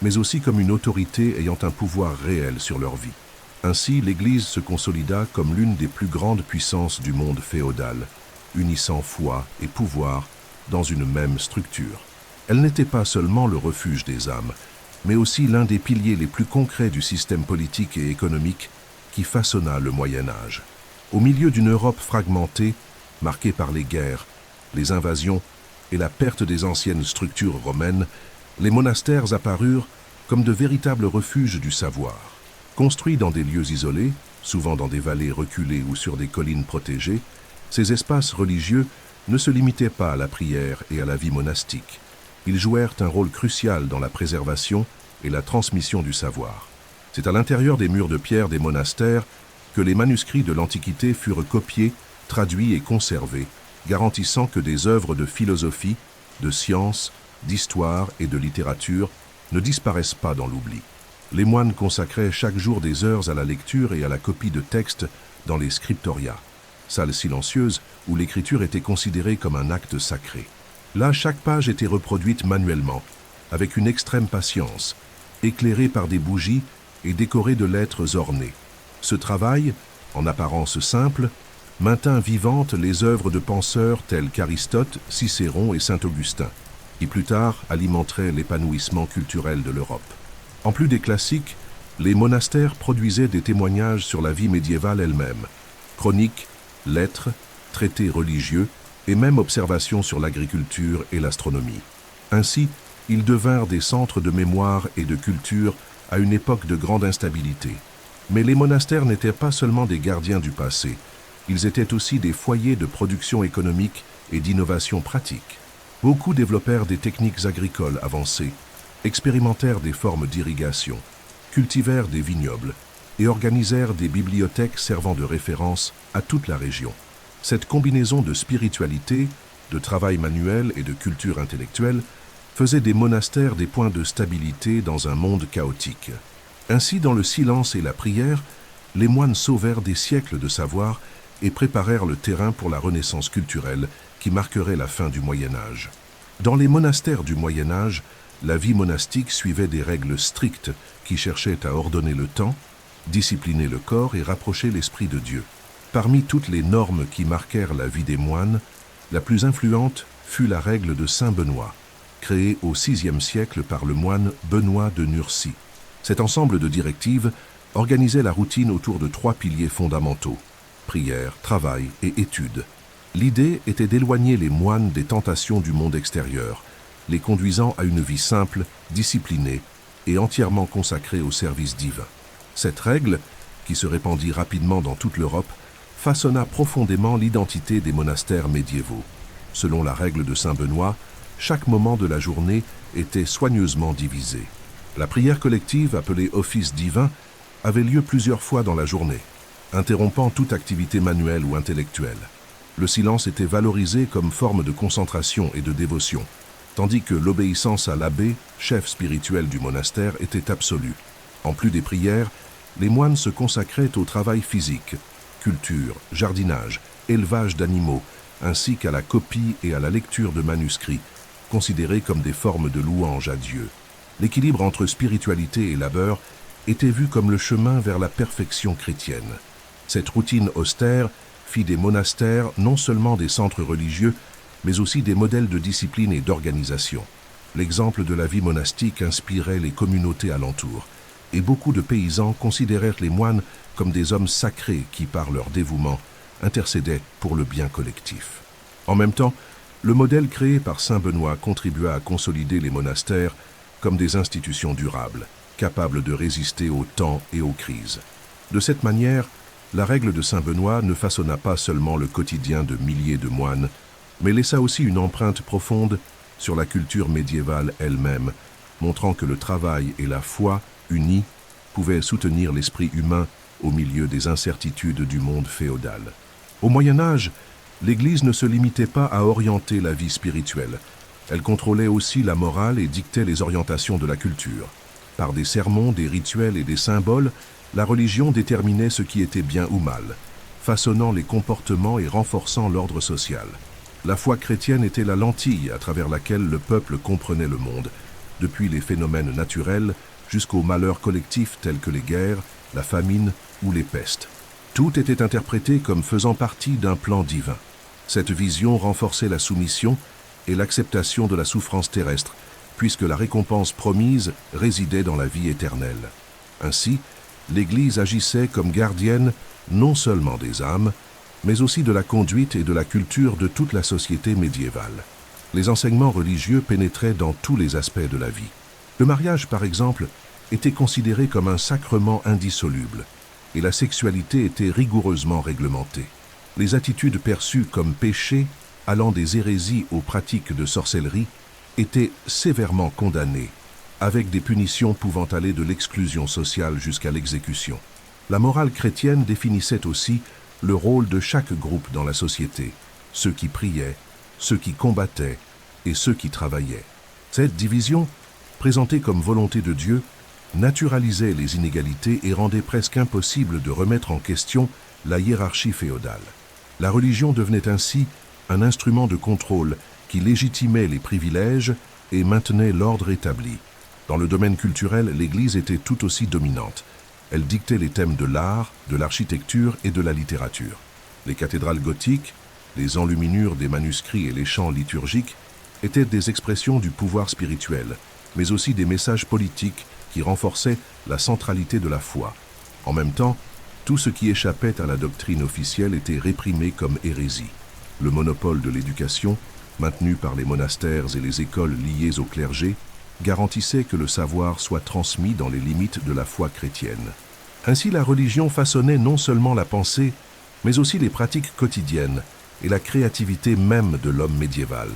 [SPEAKER 1] mais aussi comme une autorité ayant un pouvoir réel sur leur vie. Ainsi, l'Église se consolida comme l'une des plus grandes puissances du monde féodal, unissant foi et pouvoir dans une même structure. Elle n'était pas seulement le refuge des âmes, mais aussi l'un des piliers les plus concrets du système politique et économique qui façonna le Moyen Âge. Au milieu d'une Europe fragmentée, marquée par les guerres, les invasions et la perte des anciennes structures romaines, les monastères apparurent comme de véritables refuges du savoir. Construits dans des lieux isolés, souvent dans des vallées reculées ou sur des collines protégées, ces espaces religieux ne se limitaient pas à la prière et à la vie monastique. Ils jouèrent un rôle crucial dans la préservation et la transmission du savoir. C'est à l'intérieur des murs de pierre des monastères que les manuscrits de l'Antiquité furent copiés, traduits et conservés, garantissant que des œuvres de philosophie, de science, d'histoire et de littérature ne disparaissent pas dans l'oubli. Les moines consacraient chaque jour des heures à la lecture et à la copie de textes dans les scriptoria, salles silencieuses où l'écriture était considérée comme un acte sacré. Là, chaque page était reproduite manuellement, avec une extrême patience, éclairée par des bougies et décorée de lettres ornées. Ce travail, en apparence simple, maintint vivantes les œuvres de penseurs tels qu'Aristote, Cicéron et Saint-Augustin, qui plus tard alimenteraient l'épanouissement culturel de l'Europe. En plus des classiques, les monastères produisaient des témoignages sur la vie médiévale elle-même, chroniques, lettres, traités religieux et même observations sur l'agriculture et l'astronomie. Ainsi, ils devinrent des centres de mémoire et de culture à une époque de grande instabilité. Mais les monastères n'étaient pas seulement des gardiens du passé, ils étaient aussi des foyers de production économique et d'innovation pratique. Beaucoup développèrent des techniques agricoles avancées, expérimentèrent des formes d'irrigation, cultivèrent des vignobles et organisèrent des bibliothèques servant de référence à toute la région. Cette combinaison de spiritualité, de travail manuel et de culture intellectuelle faisait des monastères des points de stabilité dans un monde chaotique. Ainsi, dans le silence et la prière, les moines sauvèrent des siècles de savoir et préparèrent le terrain pour la renaissance culturelle qui marquerait la fin du Moyen Âge. Dans les monastères du Moyen Âge, la vie monastique suivait des règles strictes qui cherchaient à ordonner le temps, discipliner le corps et rapprocher l'esprit de Dieu. Parmi toutes les normes qui marquèrent la vie des moines, la plus influente fut la règle de Saint Benoît, créée au VIe siècle par le moine Benoît de Nursie. Cet ensemble de directives organisait la routine autour de 3 piliers fondamentaux: prière, travail et étude. L'idée était d'éloigner les moines des tentations du monde extérieur, les conduisant à une vie simple, disciplinée et entièrement consacrée au service divin. Cette règle, qui se répandit rapidement dans toute l'Europe, façonna profondément l'identité des monastères médiévaux. Selon la règle de Saint Benoît, chaque moment de la journée était soigneusement divisé. La prière collective, appelée office divin, avait lieu plusieurs fois dans la journée, interrompant toute activité manuelle ou intellectuelle. Le silence était valorisé comme forme de concentration et de dévotion. tandis que l'obéissance à l'abbé, chef spirituel du monastère, était absolue. En plus des prières, les moines se consacraient au travail physique, culture, jardinage, élevage d'animaux, ainsi qu'à la copie et à la lecture de manuscrits, considérés comme des formes de louange à Dieu. L'équilibre entre spiritualité et labeur était vu comme le chemin vers la perfection chrétienne. Cette routine austère fit des monastères non seulement des centres religieux, mais aussi des modèles de discipline et d'organisation. L'exemple de la vie monastique inspirait les communautés alentours, et beaucoup de paysans considérèrent les moines comme des hommes sacrés qui, par leur dévouement, intercédaient pour le bien collectif. En même temps, le modèle créé par saint Benoît contribua à consolider les monastères comme des institutions durables, capables de résister au temps et aux crises. De cette manière, la règle de saint Benoît ne façonna pas seulement le quotidien de milliers de moines, mais laissa aussi une empreinte profonde sur la culture médiévale elle-même, montrant que le travail et la foi, unis, pouvaient soutenir l'esprit humain au milieu des incertitudes du monde féodal. Au Moyen Âge, l'Église ne se limitait pas à orienter la vie spirituelle. Elle contrôlait aussi la morale et dictait les orientations de la culture. Par des sermons, des rituels et des symboles, la religion déterminait ce qui était bien ou mal, façonnant les comportements et renforçant l'ordre social. La foi chrétienne était la lentille à travers laquelle le peuple comprenait le monde, depuis les phénomènes naturels jusqu'aux malheurs collectifs tels que les guerres, la famine ou les pestes. Tout était interprété comme faisant partie d'un plan divin. Cette vision renforçait la soumission et l'acceptation de la souffrance terrestre, puisque la récompense promise résidait dans la vie éternelle. Ainsi, l'Église agissait comme gardienne non seulement des âmes, mais aussi de la conduite et de la culture de toute la société médiévale. Les enseignements religieux pénétraient dans tous les aspects de la vie. Le mariage, par exemple, était considéré comme un sacrement indissoluble, et la sexualité était rigoureusement réglementée. Les attitudes perçues comme péchés, allant des hérésies aux pratiques de sorcellerie, étaient sévèrement condamnées, avec des punitions pouvant aller de l'exclusion sociale jusqu'à l'exécution. La morale chrétienne définissait aussi le rôle de chaque groupe dans la société, ceux qui priaient, ceux qui combattaient et ceux qui travaillaient. Cette division, présentée comme volonté de Dieu, naturalisait les inégalités et rendait presque impossible de remettre en question la hiérarchie féodale. La religion devenait ainsi un instrument de contrôle qui légitimait les privilèges et maintenait l'ordre établi. Dans le domaine culturel, l'Église était tout aussi dominante. Elle dictait les thèmes de l'art, de l'architecture et de la littérature. Les cathédrales gothiques, les enluminures des manuscrits et les chants liturgiques étaient des expressions du pouvoir spirituel, mais aussi des messages politiques qui renforçaient la centralité de la foi. En même temps, tout ce qui échappait à la doctrine officielle était réprimé comme hérésie. Le monopole de l'éducation, maintenu par les monastères et les écoles liées au clergé, garantissait que le savoir soit transmis dans les limites de la foi chrétienne. Ainsi, la religion façonnait non seulement la pensée, mais aussi les pratiques quotidiennes et la créativité même de l'homme médiéval.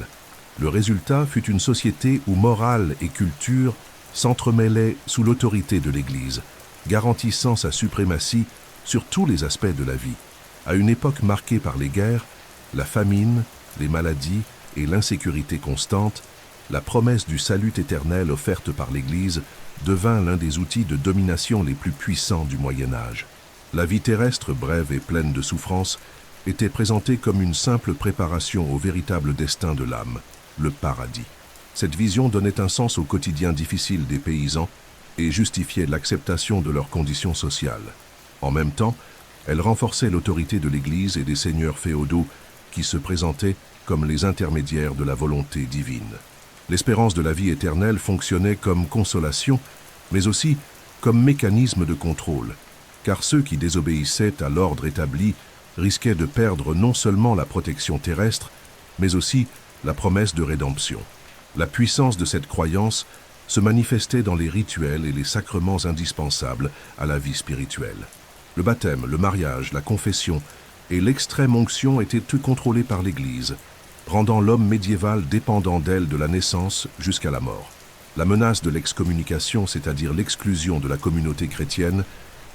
[SPEAKER 1] Le résultat fut une société où morale et culture s'entremêlaient sous l'autorité de l'Église, garantissant sa suprématie sur tous les aspects de la vie. À une époque marquée par les guerres, la famine, les maladies et l'insécurité constante, la promesse du salut éternel offerte par l'Église devint l'un des outils de domination les plus puissants du Moyen Âge. La vie terrestre, brève et pleine de souffrances, était présentée comme une simple préparation au véritable destin de l'âme, le paradis. Cette vision donnait un sens au quotidien difficile des paysans et justifiait l'acceptation de leurs conditions sociales. En même temps, elle renforçait l'autorité de l'Église et des seigneurs féodaux qui se présentaient comme les intermédiaires de la volonté divine. L'espérance de la vie éternelle fonctionnait comme consolation, mais aussi comme mécanisme de contrôle, car ceux qui désobéissaient à l'ordre établi risquaient de perdre non seulement la protection terrestre, mais aussi la promesse de rédemption. La puissance de cette croyance se manifestait dans les rituels et les sacrements indispensables à la vie spirituelle. Le baptême, le mariage, la confession et l'extrême onction étaient tout contrôlés par l'Église, rendant l'homme médiéval dépendant d'elle de la naissance jusqu'à la mort. La menace de l'excommunication, c'est-à-dire l'exclusion de la communauté chrétienne,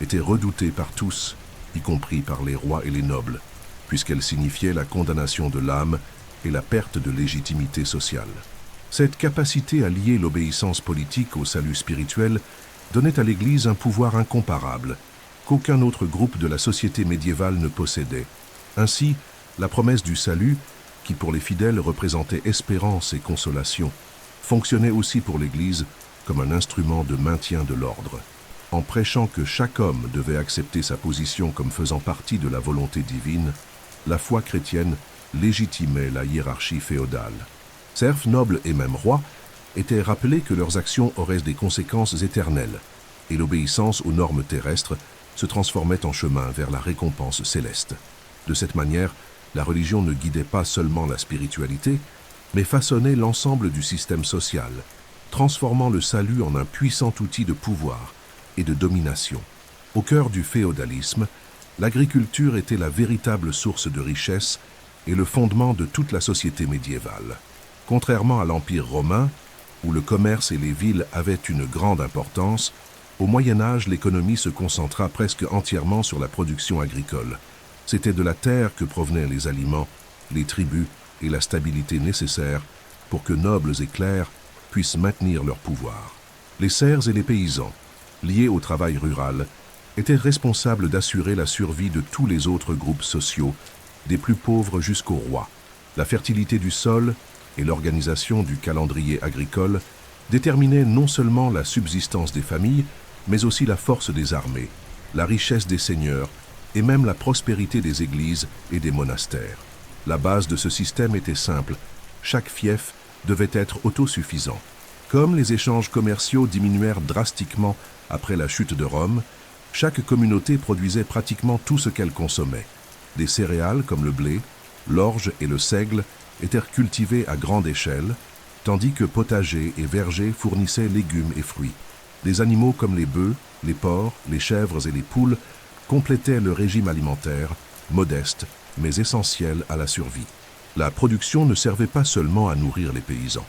[SPEAKER 1] était redoutée par tous, y compris par les rois et les nobles, puisqu'elle signifiait la condamnation de l'âme et la perte de légitimité sociale. Cette capacité à lier l'obéissance politique au salut spirituel donnait à l'Église un pouvoir incomparable, qu'aucun autre groupe de la société médiévale ne possédait. Ainsi, la promesse du salut, qui pour les fidèles représentait espérance et consolation, fonctionnait aussi pour l'Église comme un instrument de maintien de l'ordre. En prêchant que chaque homme devait accepter sa position comme faisant partie de la volonté divine, la foi chrétienne légitimait la hiérarchie féodale. Serfs, nobles et même rois étaient rappelés que leurs actions auraient des conséquences éternelles, et l'obéissance aux normes terrestres se transformait en chemin vers la récompense céleste. De cette manière, la religion ne guidait pas seulement la spiritualité, mais façonnait l'ensemble du système social, transformant le salut en un puissant outil de pouvoir et de domination. Au cœur du féodalisme, l'agriculture était la véritable source de richesse et le fondement de toute la société médiévale. Contrairement à l'Empire romain, où le commerce et les villes avaient une grande importance, au Moyen Âge, l'économie se concentra presque entièrement sur la production agricole. C'était de la terre que provenaient les aliments, les tributs et la stabilité nécessaire pour que nobles et clercs puissent maintenir leur pouvoir. Les serfs et les paysans, liés au travail rural, étaient responsables d'assurer la survie de tous les autres groupes sociaux, des plus pauvres jusqu'aux rois. La fertilité du sol et l'organisation du calendrier agricole déterminaient non seulement la subsistance des familles, mais aussi la force des armées, la richesse des seigneurs et même la prospérité des églises et des monastères. La base de ce système était simple, chaque fief devait être autosuffisant. Comme les échanges commerciaux diminuèrent drastiquement après la chute de Rome, chaque communauté produisait pratiquement tout ce qu'elle consommait. Des céréales comme le blé, l'orge et le seigle étaient cultivés à grande échelle, tandis que potagers et vergers fournissaient légumes et fruits. Des animaux comme les bœufs, les porcs, les chèvres et les poules complétaient le régime alimentaire, modeste mais essentiel à la survie. La production ne servait pas seulement à nourrir les paysans.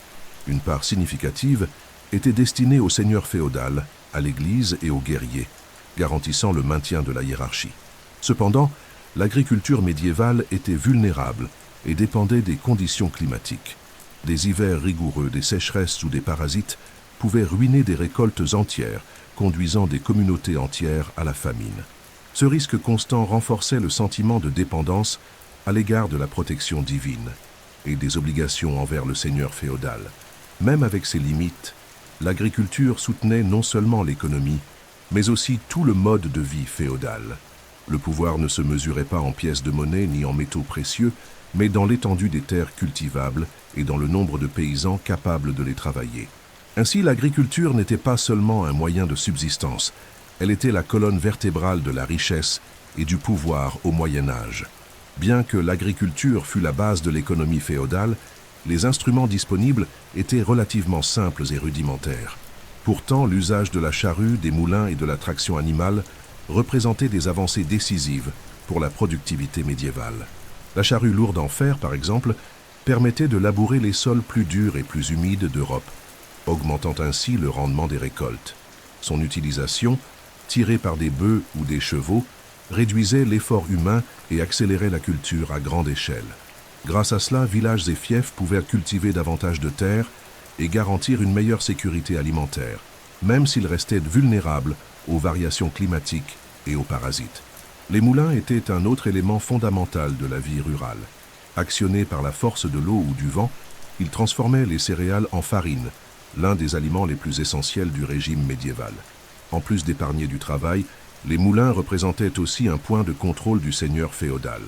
[SPEAKER 1] Une part significative était destinée au seigneur féodal, à l'Église et aux guerriers, garantissant le maintien de la hiérarchie. Cependant, l'agriculture médiévale était vulnérable et dépendait des conditions climatiques. Des hivers rigoureux, des sécheresses ou des parasites pouvaient ruiner des récoltes entières, conduisant des communautés entières à la famine. Ce risque constant renforçait le sentiment de dépendance à l'égard de la protection divine et des obligations envers le seigneur féodal. Même avec ses limites, l'agriculture soutenait non seulement l'économie, mais aussi tout le mode de vie féodal. Le pouvoir ne se mesurait pas en pièces de monnaie ni en métaux précieux, mais dans l'étendue des terres cultivables et dans le nombre de paysans capables de les travailler. Ainsi, l'agriculture n'était pas seulement un moyen de subsistance, elle était la colonne vertébrale de la richesse et du pouvoir au Moyen Âge. Bien que l'agriculture fût la base de l'économie féodale, les instruments disponibles étaient relativement simples et rudimentaires. Pourtant, l'usage de la charrue, des moulins et de la traction animale représentait des avancées décisives pour la productivité médiévale. La charrue lourde en fer, par exemple, permettait de labourer les sols plus durs et plus humides d'Europe, augmentant ainsi le rendement des récoltes. Son utilisation, tirée par des bœufs ou des chevaux, réduisait l'effort humain et accélérait la culture à grande échelle. Grâce à cela, villages et fiefs pouvaient cultiver davantage de terres et garantir une meilleure sécurité alimentaire, même s'ils restaient vulnérables aux variations climatiques et aux parasites. Les moulins étaient un autre élément fondamental de la vie rurale. Actionnés par la force de l'eau ou du vent, ils transformaient les céréales en farine, l'un des aliments les plus essentiels du régime médiéval. En plus d'épargner du travail, les moulins représentaient aussi un point de contrôle du seigneur féodal,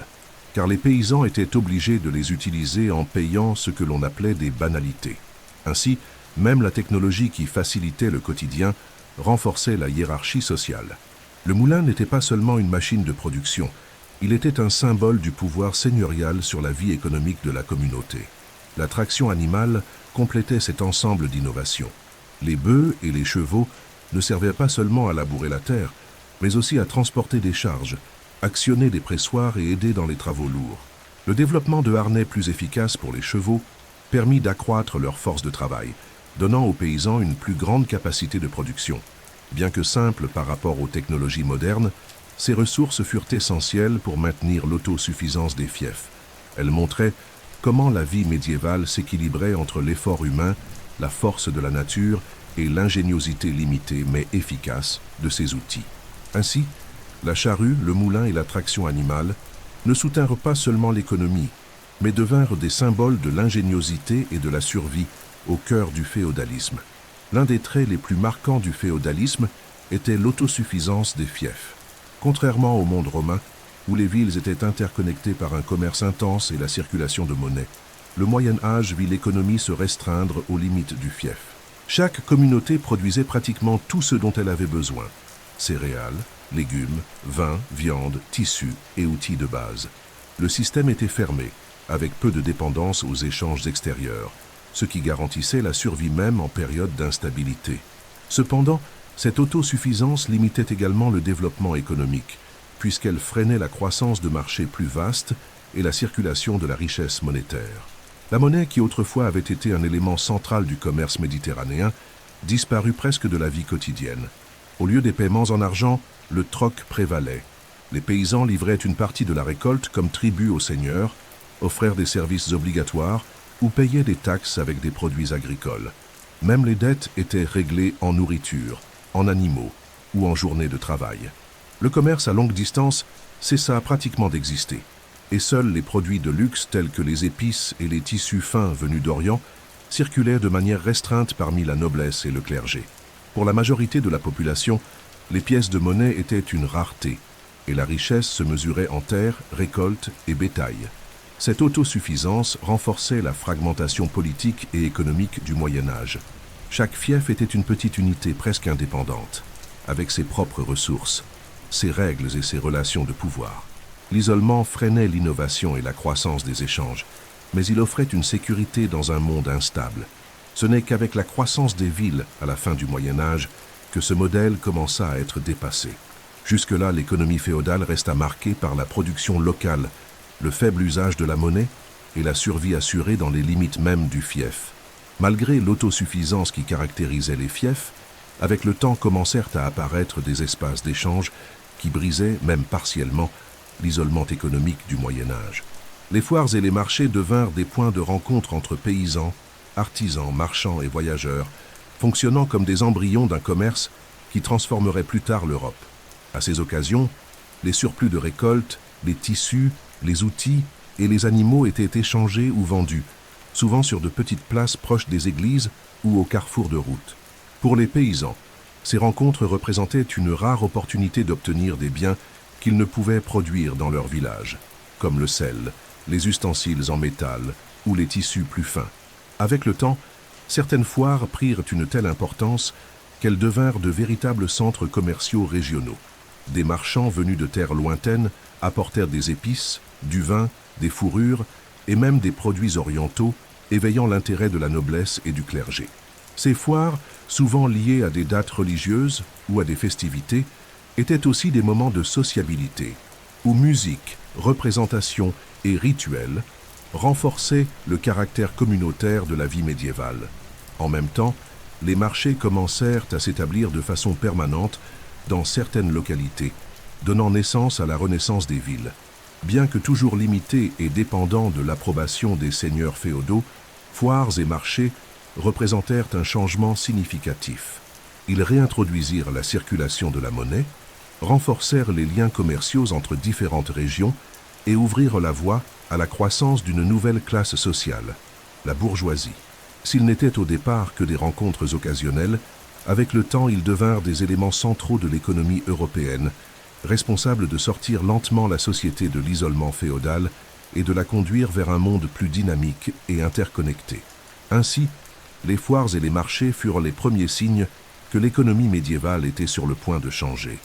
[SPEAKER 1] car les paysans étaient obligés de les utiliser en payant ce que l'on appelait des banalités. Ainsi, même la technologie qui facilitait le quotidien renforçait la hiérarchie sociale. Le moulin n'était pas seulement une machine de production, il était un symbole du pouvoir seigneurial sur la vie économique de la communauté. La traction animale complétait cet ensemble d'innovations. Les bœufs et les chevaux ne servaient pas seulement à labourer la terre, mais aussi à transporter des charges, actionner des pressoirs et aider dans les travaux lourds. Le développement de harnais plus efficaces pour les chevaux permit d'accroître leur force de travail, donnant aux paysans une plus grande capacité de production. Bien que simples par rapport aux technologies modernes, ces ressources furent essentielles pour maintenir l'autosuffisance des fiefs. Elles montraient comment la vie médiévale s'équilibrait entre l'effort humain, la force de la nature et l'ingéniosité limitée mais efficace de ses outils. Ainsi, la charrue, le moulin et la traction animale ne soutinrent pas seulement l'économie, mais devinrent des symboles de l'ingéniosité et de la survie au cœur du féodalisme. L'un des traits les plus marquants du féodalisme était l'autosuffisance des fiefs. Contrairement au monde romain, où les villes étaient interconnectées par un commerce intense et la circulation de monnaie, le Moyen Âge vit l'économie se restreindre aux limites du fief. Chaque communauté produisait pratiquement tout ce dont elle avait besoin: céréales, légumes, vin, viande, tissus et outils de base. Le système était fermé, avec peu de dépendance aux échanges extérieurs, ce qui garantissait la survie même en période d'instabilité. Cependant, cette autosuffisance limitait également le développement économique, puisqu'elle freinait la croissance de marchés plus vastes et la circulation de la richesse monétaire. La monnaie, qui autrefois avait été un élément central du commerce méditerranéen, disparut presque de la vie quotidienne. Au lieu des paiements en argent, le troc prévalait. Les paysans livraient une partie de la récolte comme tribut aux seigneurs, offrèrent des services obligatoires ou payaient des taxes avec des produits agricoles. Même les dettes étaient réglées en nourriture, en animaux ou en journées de travail. Le commerce à longue distance cessa pratiquement d'exister, et seuls les produits de luxe tels que les épices et les tissus fins venus d'Orient circulaient de manière restreinte parmi la noblesse et le clergé. Pour la majorité de la population, les pièces de monnaie étaient une rareté, et la richesse se mesurait en terres, récoltes et bétail. Cette autosuffisance renforçait la fragmentation politique et économique du Moyen Âge. Chaque fief était une petite unité presque indépendante, avec ses propres ressources, ses règles et ses relations de pouvoir. L'isolement freinait l'innovation et la croissance des échanges, mais il offrait une sécurité dans un monde instable. Ce n'est qu'avec la croissance des villes à la fin du Moyen Âge que ce modèle commença à être dépassé. Jusque-là, l'économie féodale resta marquée par la production locale, le faible usage de la monnaie et la survie assurée dans les limites mêmes du fief. Malgré l'autosuffisance qui caractérisait les fiefs, avec le temps commencèrent à apparaître des espaces d'échange qui brisaient, même partiellement, l'isolement économique du Moyen Âge. Les foires et les marchés devinrent des points de rencontre entre paysans, artisans, marchands et voyageurs, fonctionnant comme des embryons d'un commerce qui transformerait plus tard l'Europe. À ces occasions, les surplus de récolte, les tissus, les outils et les animaux étaient échangés ou vendus, souvent sur de petites places proches des églises ou au carrefour de route. Pour les paysans, ces rencontres représentaient une rare opportunité d'obtenir des biens qu'ils ne pouvaient produire dans leur village, comme le sel, les ustensiles en métal ou les tissus plus fins. Avec le temps, certaines foires prirent une telle importance qu'elles devinrent de véritables centres commerciaux régionaux. Des marchands venus de terres lointaines apportèrent des épices, du vin, des fourrures et même des produits orientaux, éveillant l'intérêt de la noblesse et du clergé. Ces foires, souvent liées à des dates religieuses ou à des festivités, étaient aussi des moments de sociabilité, où musique, représentation et rituels renforçaient le caractère communautaire de la vie médiévale. En même temps, les marchés commencèrent à s'établir de façon permanente dans certaines localités, donnant naissance à la renaissance des villes. Bien que toujours limités et dépendants de l'approbation des seigneurs féodaux, foires et marchés représentèrent un changement significatif. Ils réintroduisirent la circulation de la monnaie, renforcèrent les liens commerciaux entre différentes régions et ouvrirent la voie à la croissance d'une nouvelle classe sociale, la bourgeoisie. S'ils n'étaient au départ que des rencontres occasionnelles, avec le temps ils devinrent des éléments centraux de l'économie européenne, responsables de sortir lentement la société de l'isolement féodal et de la conduire vers un monde plus dynamique et interconnecté. Ainsi, les foires et les marchés furent les premiers signes que l'économie médiévale était sur le point de changer.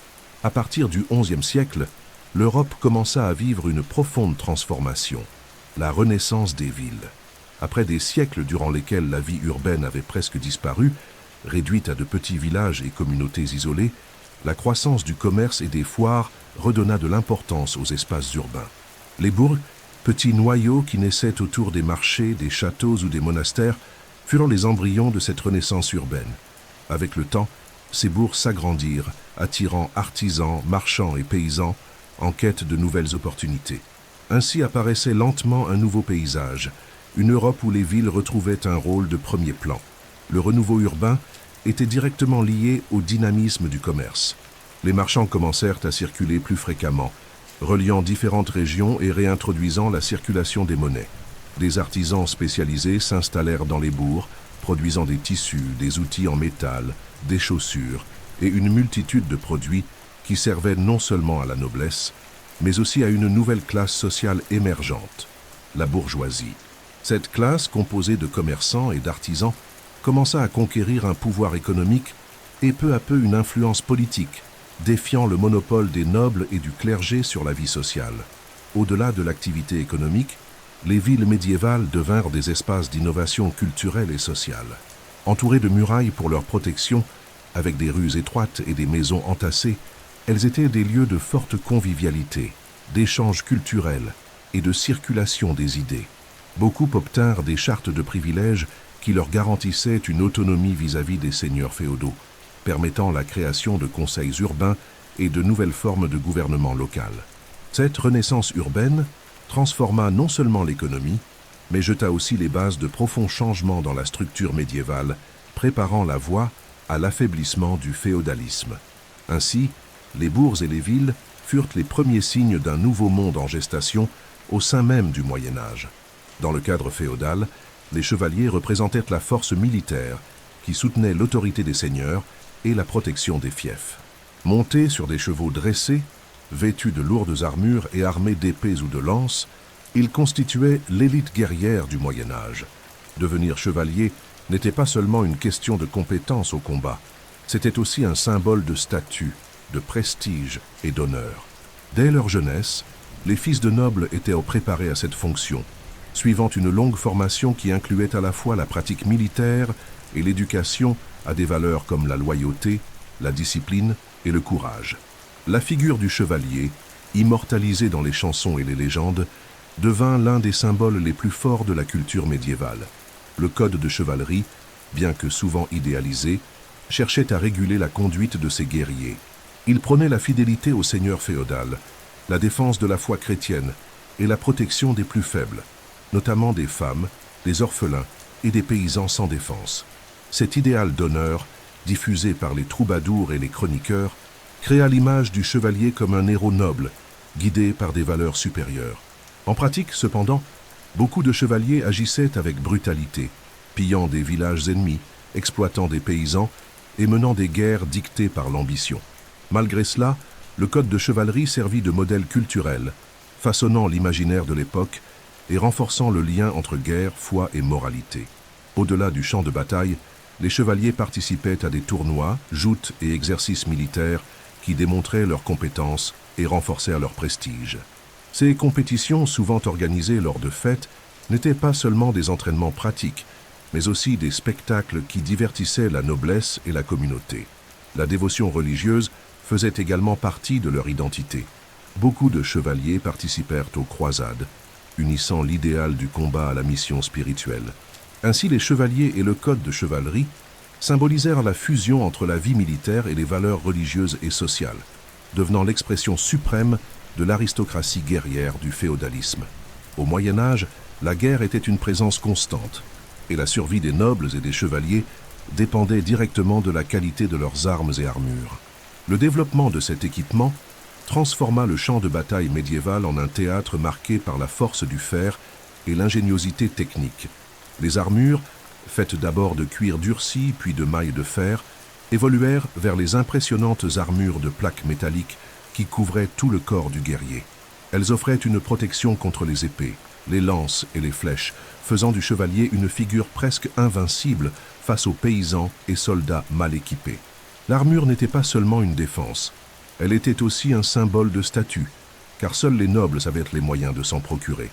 [SPEAKER 1] À partir du XIe siècle, l'Europe commença à vivre une profonde transformation, la renaissance des villes. Après des siècles durant lesquels la vie urbaine avait presque disparu, réduite à de petits villages et communautés isolées, la croissance du commerce et des foires redonna de l'importance aux espaces urbains. Les bourgs, petits noyaux qui naissaient autour des marchés, des châteaux ou des monastères, furent les embryons de cette renaissance urbaine. Avec le temps, ces bourgs s'agrandirent, attirant artisans, marchands et paysans en quête de nouvelles opportunités. Ainsi apparaissait lentement un nouveau paysage, une Europe où les villes retrouvaient un rôle de premier plan. Le renouveau urbain était directement lié au dynamisme du commerce. Les marchands commencèrent à circuler plus fréquemment, reliant différentes régions et réintroduisant la circulation des monnaies. Des artisans spécialisés s'installèrent dans les bourgs, produisant des tissus, des outils en métal, des chaussures et une multitude de produits qui servaient non seulement à la noblesse, mais aussi à une nouvelle classe sociale émergente, la bourgeoisie. Cette classe, composée de commerçants et d'artisans, commença à conquérir un pouvoir économique et peu à peu une influence politique, défiant le monopole des nobles et du clergé sur la vie sociale. Au-delà de l'activité économique, les villes médiévales devinrent des espaces d'innovation culturelle et sociale. Entourées de murailles pour leur protection, avec des rues étroites et des maisons entassées, elles étaient des lieux de forte convivialité, d'échanges culturels et de circulation des idées. Beaucoup obtinrent des chartes de privilèges qui leur garantissaient une autonomie vis-à-vis des seigneurs féodaux, permettant la création de conseils urbains et de nouvelles formes de gouvernement local. Cette renaissance urbaine transforma non seulement l'économie, mais jeta aussi les bases de profonds changements dans la structure médiévale, préparant la voie à l'affaiblissement du féodalisme. Ainsi, les bourgs et les villes furent les premiers signes d'un nouveau monde en gestation au sein même du Moyen Âge. Dans le cadre féodal, les chevaliers représentaient la force militaire qui soutenait l'autorité des seigneurs et la protection des fiefs. Montés sur des chevaux dressés, vêtus de lourdes armures et armés d'épées ou de lances, ils constituaient l'élite guerrière du Moyen Âge. Devenir chevalier n'était pas seulement une question de compétence au combat, c'était aussi un symbole de statut, de prestige et d'honneur. Dès leur jeunesse, les fils de nobles étaient préparés à cette fonction, suivant une longue formation qui incluait à la fois la pratique militaire et l'éducation à des valeurs comme la loyauté, la discipline et le courage. La figure du chevalier, immortalisée dans les chansons et les légendes, devint l'un des symboles les plus forts de la culture médiévale. Le code de chevalerie, bien que souvent idéalisé, cherchait à réguler la conduite de ses guerriers. Il prônait la fidélité au seigneur féodal, la défense de la foi chrétienne et la protection des plus faibles, notamment des femmes, des orphelins et des paysans sans défense. Cet idéal d'honneur, diffusé par les troubadours et les chroniqueurs, créa l'image du chevalier comme un héros noble, guidé par des valeurs supérieures. En pratique, cependant, beaucoup de chevaliers agissaient avec brutalité, pillant des villages ennemis, exploitant des paysans et menant des guerres dictées par l'ambition. Malgré cela, le code de chevalerie servit de modèle culturel, façonnant l'imaginaire de l'époque et renforçant le lien entre guerre, foi et moralité. Au-delà du champ de bataille, les chevaliers participaient à des tournois, joutes et exercices militaires qui démontraient leurs compétences et renforcèrent leur prestige. Ces compétitions, souvent organisées lors de fêtes, n'étaient pas seulement des entraînements pratiques, mais aussi des spectacles qui divertissaient la noblesse et la communauté. La dévotion religieuse faisait également partie de leur identité. Beaucoup de chevaliers participèrent aux croisades, unissant l'idéal du combat à la mission spirituelle. Ainsi, les chevaliers et le code de chevalerie symbolisèrent la fusion entre la vie militaire et les valeurs religieuses et sociales, devenant l'expression suprême de l'aristocratie guerrière du féodalisme. Au Moyen Âge, la guerre était une présence constante, et la survie des nobles et des chevaliers dépendait directement de la qualité de leurs armes et armures. Le développement de cet équipement transforma le champ de bataille médiéval en un théâtre marqué par la force du fer et l'ingéniosité technique. Les armures, faites d'abord de cuir durci puis de mailles de fer, évoluèrent vers les impressionnantes armures de plaques métalliques qui couvraient tout le corps du guerrier. Elles offraient une protection contre les épées, les lances et les flèches, faisant du chevalier une figure presque invincible face aux paysans et soldats mal équipés. L'armure n'était pas seulement une défense, elle était aussi un symbole de statut, car seuls les nobles avaient les moyens de s'en procurer.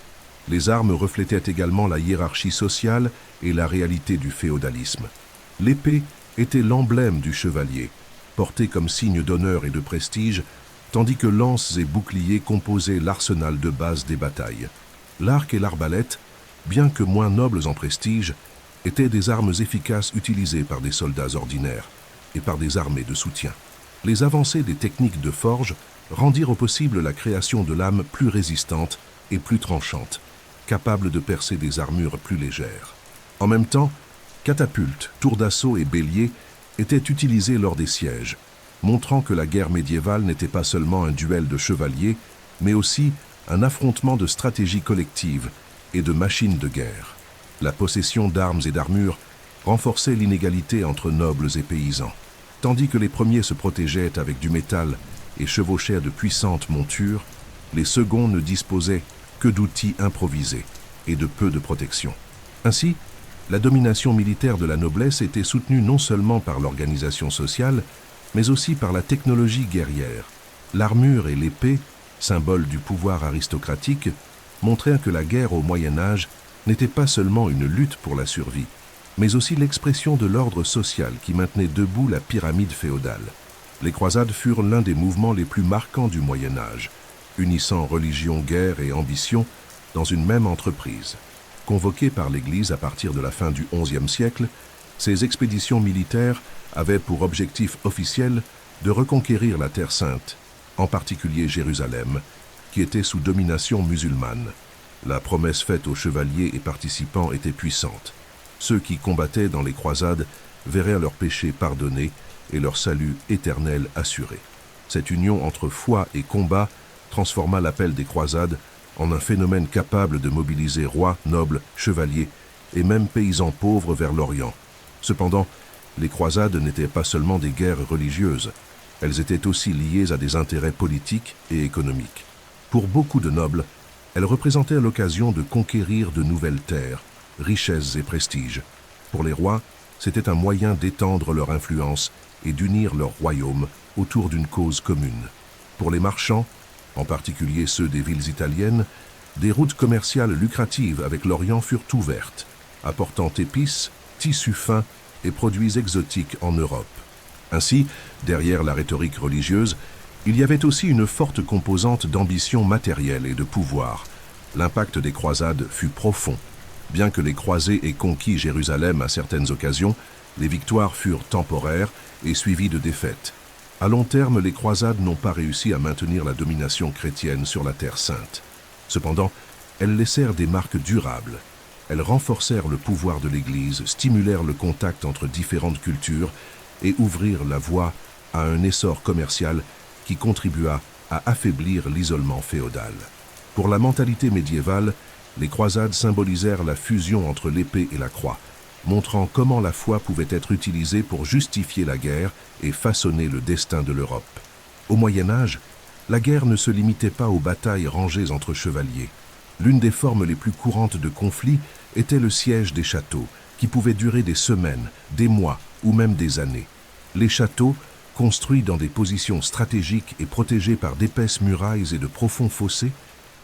[SPEAKER 1] Les armes reflétaient également la hiérarchie sociale et la réalité du féodalisme. L'épée était l'emblème du chevalier, portée comme signe d'honneur et de prestige, tandis que lances et boucliers composaient l'arsenal de base des batailles. L'arc et l'arbalète, bien que moins nobles en prestige, étaient des armes efficaces utilisées par des soldats ordinaires et par des armées de soutien. Les avancées des techniques de forge rendirent possible la création de lames plus résistantes et plus tranchantes, capables de percer des armures plus légères. En même temps, catapultes, tours d'assaut et béliers étaient utilisés lors des sièges, montrant que la guerre médiévale n'était pas seulement un duel de chevaliers, mais aussi un affrontement de stratégie collective et de machines de guerre. La possession d'armes et d'armures renforçait l'inégalité entre nobles et paysans. Tandis que les premiers se protégeaient avec du métal et chevauchaient de puissantes montures, les seconds ne disposaient que d'outils improvisés et de peu de protection. Ainsi, la domination militaire de la noblesse était soutenue non seulement par l'organisation sociale, mais aussi par la technologie guerrière. L'armure et l'épée, symboles du pouvoir aristocratique, montraient que la guerre au Moyen Âge n'était pas seulement une lutte pour la survie, mais aussi l'expression de l'ordre social qui maintenait debout la pyramide féodale. Les croisades furent l'un des mouvements les plus marquants du Moyen Âge, unissant religion, guerre et ambition dans une même entreprise. Convoquées par l'Église à partir de la fin du XIe siècle, ces expéditions militaires avaient pour objectif officiel de reconquérir la Terre Sainte, en particulier Jérusalem, qui était sous domination musulmane. La promesse faite aux chevaliers et participants était puissante. Ceux qui combattaient dans les croisades verraient leurs péchés pardonnés et leur salut éternel assuré. Cette union entre foi et combat transforma l'appel des croisades en un phénomène capable de mobiliser rois, nobles, chevaliers et même paysans pauvres vers l'Orient. Cependant, les croisades n'étaient pas seulement des guerres religieuses, elles étaient aussi liées à des intérêts politiques et économiques. Pour beaucoup de nobles, elles représentaient l'occasion de conquérir de nouvelles terres, richesses et prestiges. Pour les rois, c'était un moyen d'étendre leur influence et d'unir leur royaume autour d'une cause commune. Pour les marchands, en particulier ceux des villes italiennes, des routes commerciales lucratives avec l'Orient furent ouvertes, apportant épices, tissus fins et produits exotiques en Europe. Ainsi, derrière la rhétorique religieuse, il y avait aussi une forte composante d'ambition matérielle et de pouvoir. L'impact des croisades fut profond. Bien que les croisés aient conquis Jérusalem à certaines occasions, les victoires furent temporaires et suivies de défaites. À long terme, les croisades n'ont pas réussi à maintenir la domination chrétienne sur la Terre Sainte. Cependant, elles laissèrent des marques durables. Elles renforcèrent le pouvoir de l'Église, stimulèrent le contact entre différentes cultures et ouvrirent la voie à un essor commercial qui contribua à affaiblir l'isolement féodal. Pour la mentalité médiévale, les croisades symbolisèrent la fusion entre l'épée et la croix, montrant comment la foi pouvait être utilisée pour justifier la guerre et façonner le destin de l'Europe. Au Moyen Âge, la guerre ne se limitait pas aux batailles rangées entre chevaliers. L'une des formes les plus courantes de conflit était le siège des châteaux, qui pouvait durer des semaines, des mois ou même des années. Les châteaux, construits dans des positions stratégiques et protégés par d'épaisses murailles et de profonds fossés,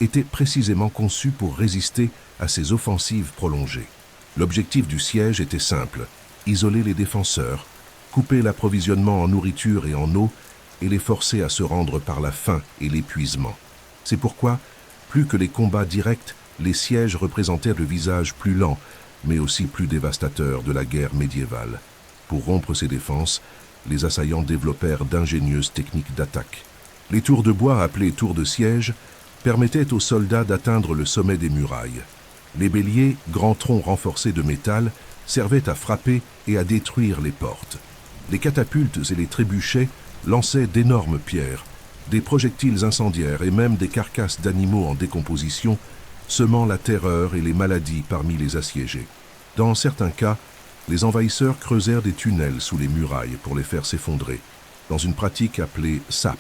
[SPEAKER 1] étaient précisément conçus pour résister à ces offensives prolongées. L'objectif du siège était simple, isoler les défenseurs, couper l'approvisionnement en nourriture et en eau et les forcer à se rendre par la faim et l'épuisement. C'est pourquoi, plus que les combats directs, les sièges représentaient le visage plus lent, mais aussi plus dévastateur de la guerre médiévale. Pour rompre ces défenses, les assaillants développèrent d'ingénieuses techniques d'attaque. Les tours de bois, appelées tours de siège, permettaient aux soldats d'atteindre le sommet des murailles. Les béliers, grands troncs renforcés de métal, servaient à frapper et à détruire les portes. Les catapultes et les trébuchets lançaient d'énormes pierres, des projectiles incendiaires et même des carcasses d'animaux en décomposition, semant la terreur et les maladies parmi les assiégés. Dans certains cas, les envahisseurs creusèrent des tunnels sous les murailles pour les faire s'effondrer, dans une pratique appelée sape.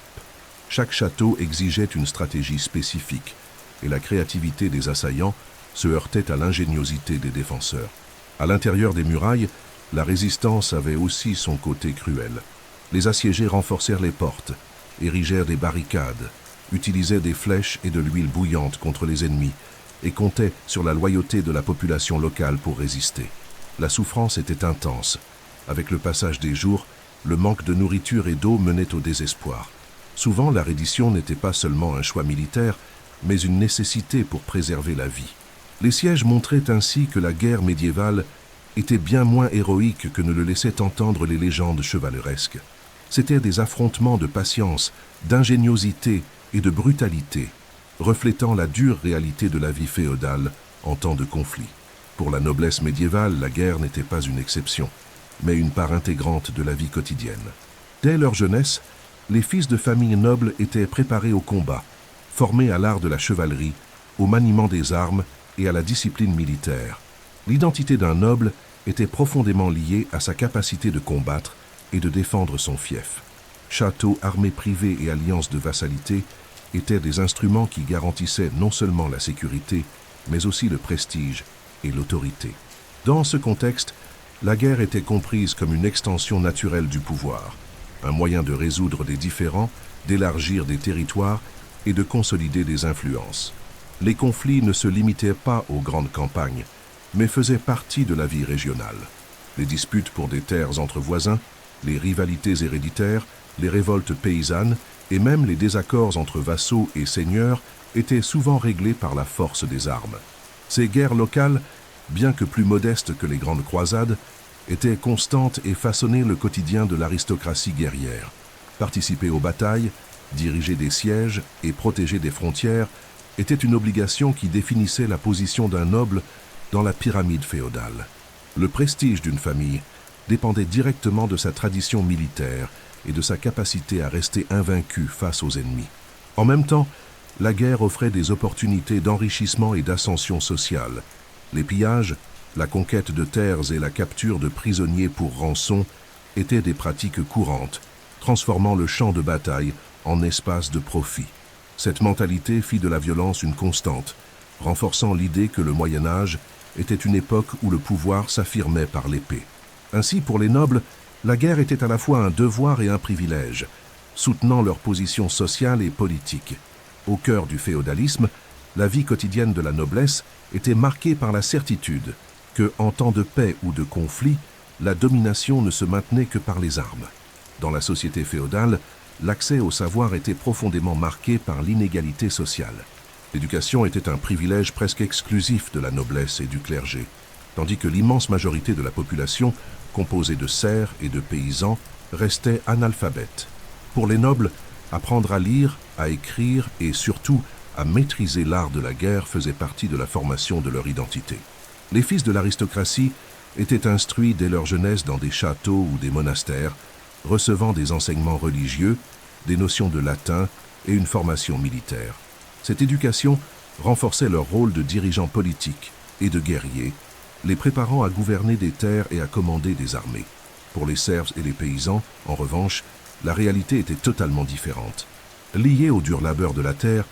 [SPEAKER 1] Chaque château exigeait une stratégie spécifique, et la créativité des assaillants se heurtait à l'ingéniosité des défenseurs. À l'intérieur des murailles, la résistance avait aussi son côté cruel. Les assiégés renforcèrent les portes, érigèrent des barricades, utilisaient des flèches et de l'huile bouillante contre les ennemis, et comptaient sur la loyauté de la population locale pour résister. La souffrance était intense. Avec le passage des jours, le manque de nourriture et d'eau menait au désespoir. Souvent, la reddition n'était pas seulement un choix militaire, mais une nécessité pour préserver la vie. Les sièges montraient ainsi que la guerre médiévale était bien moins héroïque que ne le laissaient entendre les légendes chevaleresques. C'étaient des affrontements de patience, d'ingéniosité et de brutalité. reflétant la dure réalité de la vie féodale en temps de conflit. Pour la noblesse médiévale, la guerre n'était pas une exception, mais une part intégrante de la vie quotidienne. Dès leur jeunesse, les fils de familles nobles étaient préparés au combat, formés à l'art de la chevalerie, au maniement des armes et à la discipline militaire. L'identité d'un noble était profondément liée à sa capacité de combattre et de défendre son fief. Châteaux, armées privées et alliances de vassalité étaient des instruments qui garantissaient non seulement la sécurité, mais aussi le prestige et l'autorité. Dans ce contexte, la guerre était comprise comme une extension naturelle du pouvoir, un moyen de résoudre des différends, d'élargir des territoires et de consolider des influences. Les conflits ne se limitaient pas aux grandes campagnes, mais faisaient partie de la vie régionale. Les disputes pour des terres entre voisins, les rivalités héréditaires, les révoltes paysannes et même les désaccords entre vassaux et seigneurs étaient souvent réglés par la force des armes. Ces guerres locales, bien que plus modestes que les grandes croisades, étaient constantes et façonnaient le quotidien de l'aristocratie guerrière. Participer aux batailles, diriger des sièges et protéger des frontières était une obligation qui définissait la position d'un noble dans la pyramide féodale. Le prestige d'une famille dépendait directement de sa tradition militaire et de sa capacité à rester invaincu face aux ennemis. En même temps, la guerre offrait des opportunités d'enrichissement et d'ascension sociale. Les pillages, la conquête de terres et la capture de prisonniers pour rançon étaient des pratiques courantes, transformant le champ de bataille en espace de profit. Cette mentalité fit de la violence une constante, renforçant l'idée que le Moyen Âge était une époque où le pouvoir s'affirmait par l'épée. Ainsi, pour les nobles, la guerre était à la fois un devoir et un privilège, soutenant leur position sociale et politique. Au cœur du féodalisme, la vie quotidienne de la noblesse était marquée par la certitude que, en temps de paix ou de conflit, la domination ne se maintenait que par les armes. Dans la société féodale, l'accès au savoir était profondément marqué par l'inégalité sociale. L'éducation était un privilège presque exclusif de la noblesse et du clergé, tandis que l'immense majorité de la population, composée de serfs et de paysans, restait analphabète. Pour les nobles, apprendre à lire, à écrire et surtout à maîtriser l'art de la guerre faisait partie de la formation de leur identité. Les fils de l'aristocratie étaient instruits dès leur jeunesse dans des châteaux ou des monastères, recevant des enseignements religieux, des notions de latin et une formation militaire. Cette éducation renforçait leur rôle de dirigeants politiques et de guerriers, les préparant à gouverner des terres et à commander des armées. Pour les serfs et les paysans, en revanche, la réalité était totalement différente. Liés au dur labeur de la terre,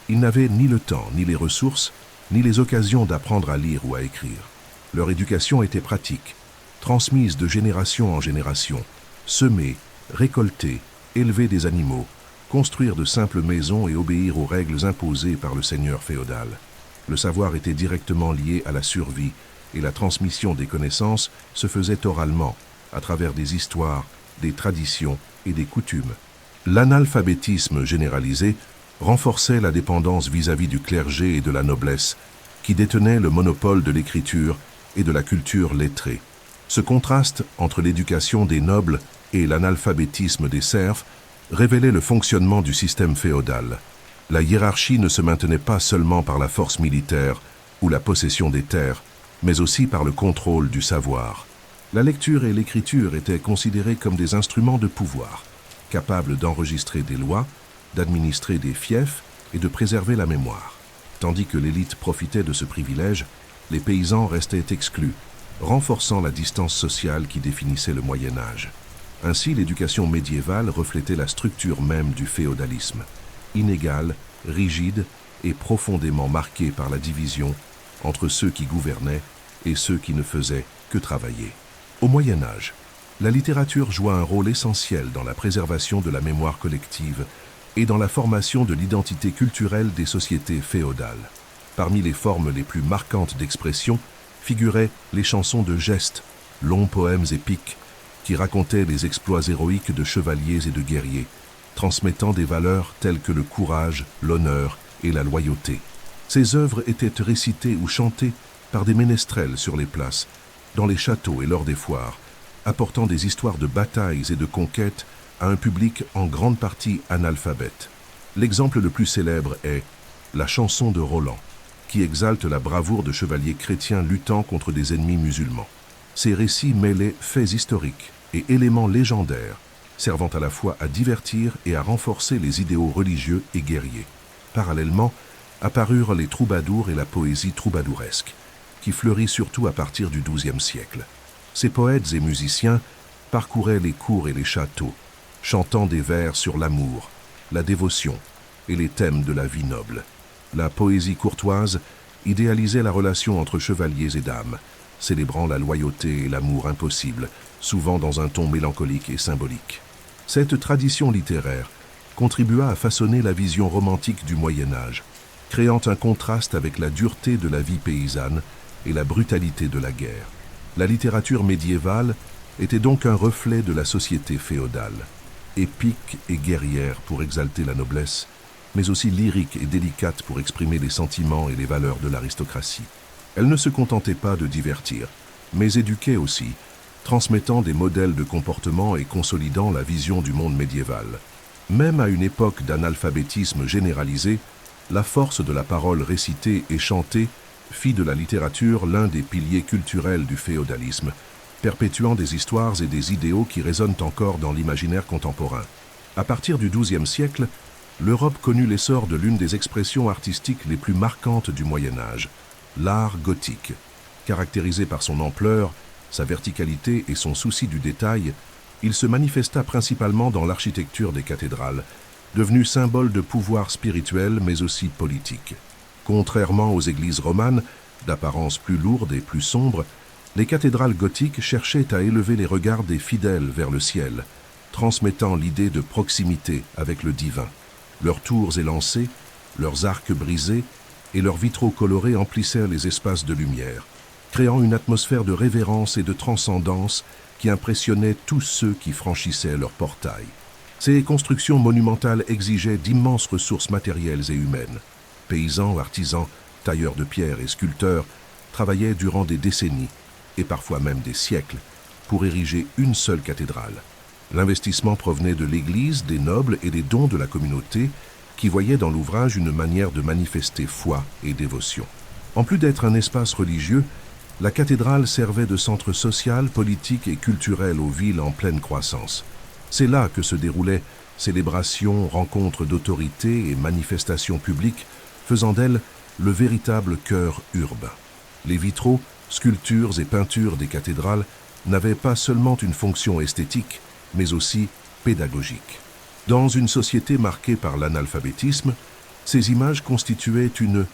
[SPEAKER 1] ils n'avaient ni le temps, ni les ressources, ni les occasions d'apprendre à lire ou à écrire. Leur éducation était pratique, transmise de génération en génération. Semer, récolter, élever des animaux, construire de simples maisons et obéir aux règles imposées par le seigneur féodal. Le savoir était directement lié à la survie et la transmission des connaissances se faisait oralement, à travers des histoires, des traditions et des coutumes. L'analphabétisme généralisé renforçait la dépendance vis-à-vis du clergé et de la noblesse, qui détenaient le monopole de l'écriture et de la culture lettrée. Ce contraste entre l'éducation des nobles et l'analphabétisme des serfs révélait le fonctionnement du système féodal. La hiérarchie ne se maintenait pas seulement par la force militaire ou la possession des terres, mais aussi par le contrôle du savoir. La lecture et l'écriture étaient considérées comme des instruments de pouvoir, capables d'enregistrer des lois, d'administrer des fiefs et de préserver la mémoire. Tandis que l'élite profitait de ce privilège, les paysans restaient exclus, renforçant la distance sociale qui définissait le Moyen Âge. Ainsi, l'éducation médiévale reflétait la structure même du féodalisme, inégale, rigide et profondément marquée par la division entre ceux qui gouvernaient et ceux qui ne faisaient que travailler. Au Moyen Âge, la littérature joua un rôle essentiel dans la préservation de la mémoire collective et dans la formation de l'identité culturelle des sociétés féodales. Parmi les formes les plus marquantes d'expression figuraient les chansons de gestes, longs poèmes épiques, qui racontaient les exploits héroïques de chevaliers et de guerriers, transmettant des valeurs telles que le courage, l'honneur et la loyauté. Ces œuvres étaient récitées ou chantées par des ménestrels sur les places, dans les châteaux et lors des foires, apportant des histoires de batailles et de conquêtes à un public en grande partie analphabète. L'exemple le plus célèbre est la chanson de Roland, qui exalte la bravoure de chevaliers chrétiens luttant contre des ennemis musulmans. Ces récits mêlaient faits historiques et éléments légendaires, servant à la fois à divertir et à renforcer les idéaux religieux et guerriers. Parallèlement, apparurent les troubadours et la poésie troubadouresque, qui fleurit surtout à partir du XIIe siècle. Ces poètes et musiciens parcouraient les cours et les châteaux, chantant des vers sur l'amour, la dévotion et les thèmes de la vie noble. La poésie courtoise idéalisait la relation entre chevaliers et dames, célébrant la loyauté et l'amour impossible, souvent dans un ton mélancolique et symbolique. Cette tradition littéraire contribua à façonner la vision romantique du Moyen-Âge, créant un contraste avec la dureté de la vie paysanne et la brutalité de la guerre. La littérature médiévale était donc un reflet de la société féodale, épique et guerrière pour exalter la noblesse, mais aussi lyrique et délicate pour exprimer les sentiments et les valeurs de l'aristocratie. Elle ne se contentait pas de divertir, mais éduquait aussi, transmettant des modèles de comportement et consolidant la vision du monde médiéval. Même à une époque d'analphabétisme généralisé, la force de la parole récitée et chantée fit de la littérature l'un des piliers culturels du féodalisme, perpétuant des histoires et des idéaux qui résonnent encore dans l'imaginaire contemporain. À partir du XIIe siècle, l'Europe connut l'essor de l'une des expressions artistiques les plus marquantes du Moyen-Âge, l'art gothique. Caractérisé par son ampleur, sa verticalité et son souci du détail, il se manifesta principalement dans l'architecture des cathédrales, devenue symbole de pouvoir spirituel mais aussi politique. Contrairement aux églises romanes, d'apparence plus lourde et plus sombre, les cathédrales gothiques cherchaient à élever les regards des fidèles vers le ciel, transmettant l'idée de proximité avec le divin. Leurs tours élancées, leurs arcs brisés et leurs vitraux colorés emplissèrent les espaces de lumière, créant une atmosphère de révérence et de transcendance qui impressionnait tous ceux qui franchissaient leur portail. Ces constructions monumentales exigeaient d'immenses ressources matérielles et humaines. Paysans, artisans, tailleurs de pierre et sculpteurs travaillaient durant des décennies, et parfois même des siècles, pour ériger une seule cathédrale. L'investissement provenait de l'Église, des nobles et des dons de la communauté, qui voyaient dans l'ouvrage une manière de manifester foi et dévotion. En plus d'être un espace religieux, la cathédrale servait de centre social, politique et culturel aux villes en pleine croissance. C'est là que se déroulaient célébrations, rencontres d'autorités et manifestations publiques, faisant d'elle le véritable cœur urbain. Les vitraux, sculptures et peintures des cathédrales n'avaient pas seulement une fonction esthétique, mais aussi pédagogique. Dans une société marquée par l'analphabétisme, ces images constituaient une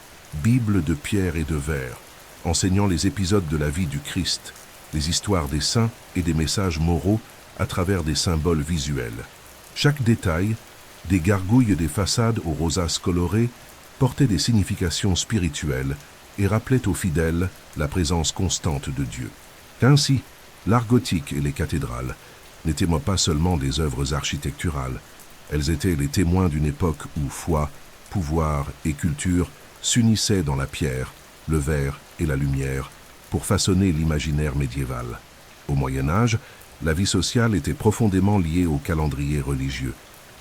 [SPEAKER 1] Bible de pierre et de verre, enseignant les épisodes de la vie du Christ, les histoires des saints et des messages moraux à travers des symboles visuels. Chaque détail, des gargouilles des façades aux rosaces colorées, portait des significations spirituelles et rappelait aux fidèles la présence constante de Dieu. Ainsi, l'art gothique et les cathédrales n'étaient pas seulement des œuvres architecturales, elles étaient les témoins d'une époque où foi, pouvoir et culture s'unissaient dans la pierre, le verre et la lumière pour façonner l'imaginaire médiéval. Au Moyen-Âge, la vie sociale était profondément liée au calendrier religieux.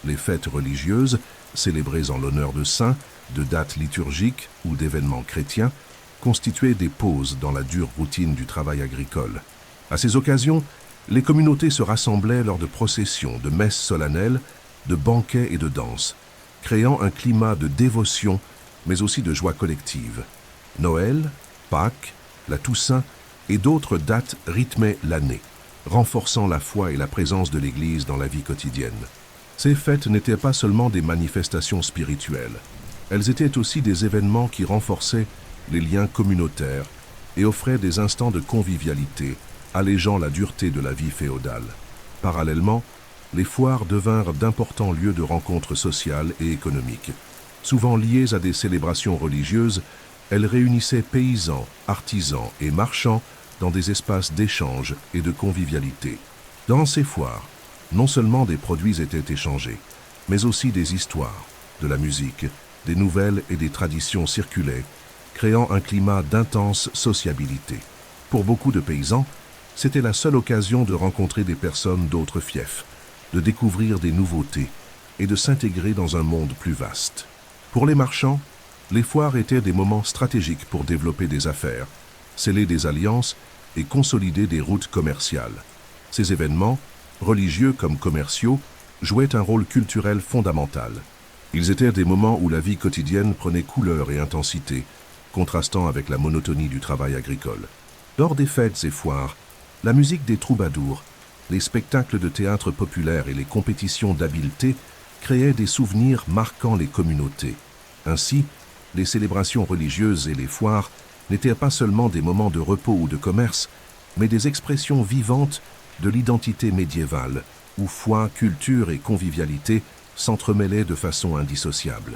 [SPEAKER 1] Les fêtes religieuses, célébrées en l'honneur de saints, de dates liturgiques ou d'événements chrétiens, constituaient des pauses dans la dure routine du travail agricole. À ces occasions, les communautés se rassemblaient lors de processions, de messes solennelles, de banquets et de danses, créant un climat de dévotion, mais aussi de joie collective. Noël, Pâques, la Toussaint et d'autres dates rythmaient l'année, renforçant la foi et la présence de l'Église dans la vie quotidienne. Ces fêtes n'étaient pas seulement des manifestations spirituelles, elles étaient aussi des événements qui renforçaient les liens communautaires et offraient des instants de convivialité, allégeant la dureté de la vie féodale. Parallèlement, les foires devinrent d'importants lieux de rencontres sociales et économiques. Souvent liées à des célébrations religieuses, elles réunissaient paysans, artisans et marchands dans des espaces d'échange et de convivialité. Dans ces foires, non seulement des produits étaient échangés, mais aussi des histoires, de la musique, des nouvelles et des traditions circulaient, créant un climat d'intense sociabilité. Pour beaucoup de paysans, c'était la seule occasion de rencontrer des personnes d'autres fiefs, de découvrir des nouveautés et de s'intégrer dans un monde plus vaste. Pour les marchands, Les foires étaient des moments stratégiques pour développer des affaires, sceller des alliances et consolider des routes commerciales. Ces événements, religieux comme commerciaux, jouaient un rôle culturel fondamental. Ils étaient des moments où la vie quotidienne prenait couleur et intensité, contrastant avec la monotonie du travail agricole. Lors des fêtes et foires, la musique des troubadours, les spectacles de théâtre populaire et les compétitions d'habileté créaient des souvenirs marquant les communautés. Ainsi, les célébrations religieuses et les foires n'étaient pas seulement des moments de repos ou de commerce, mais des expressions vivantes de l'identité médiévale, où foi, culture et convivialité s'entremêlaient de façon indissociable.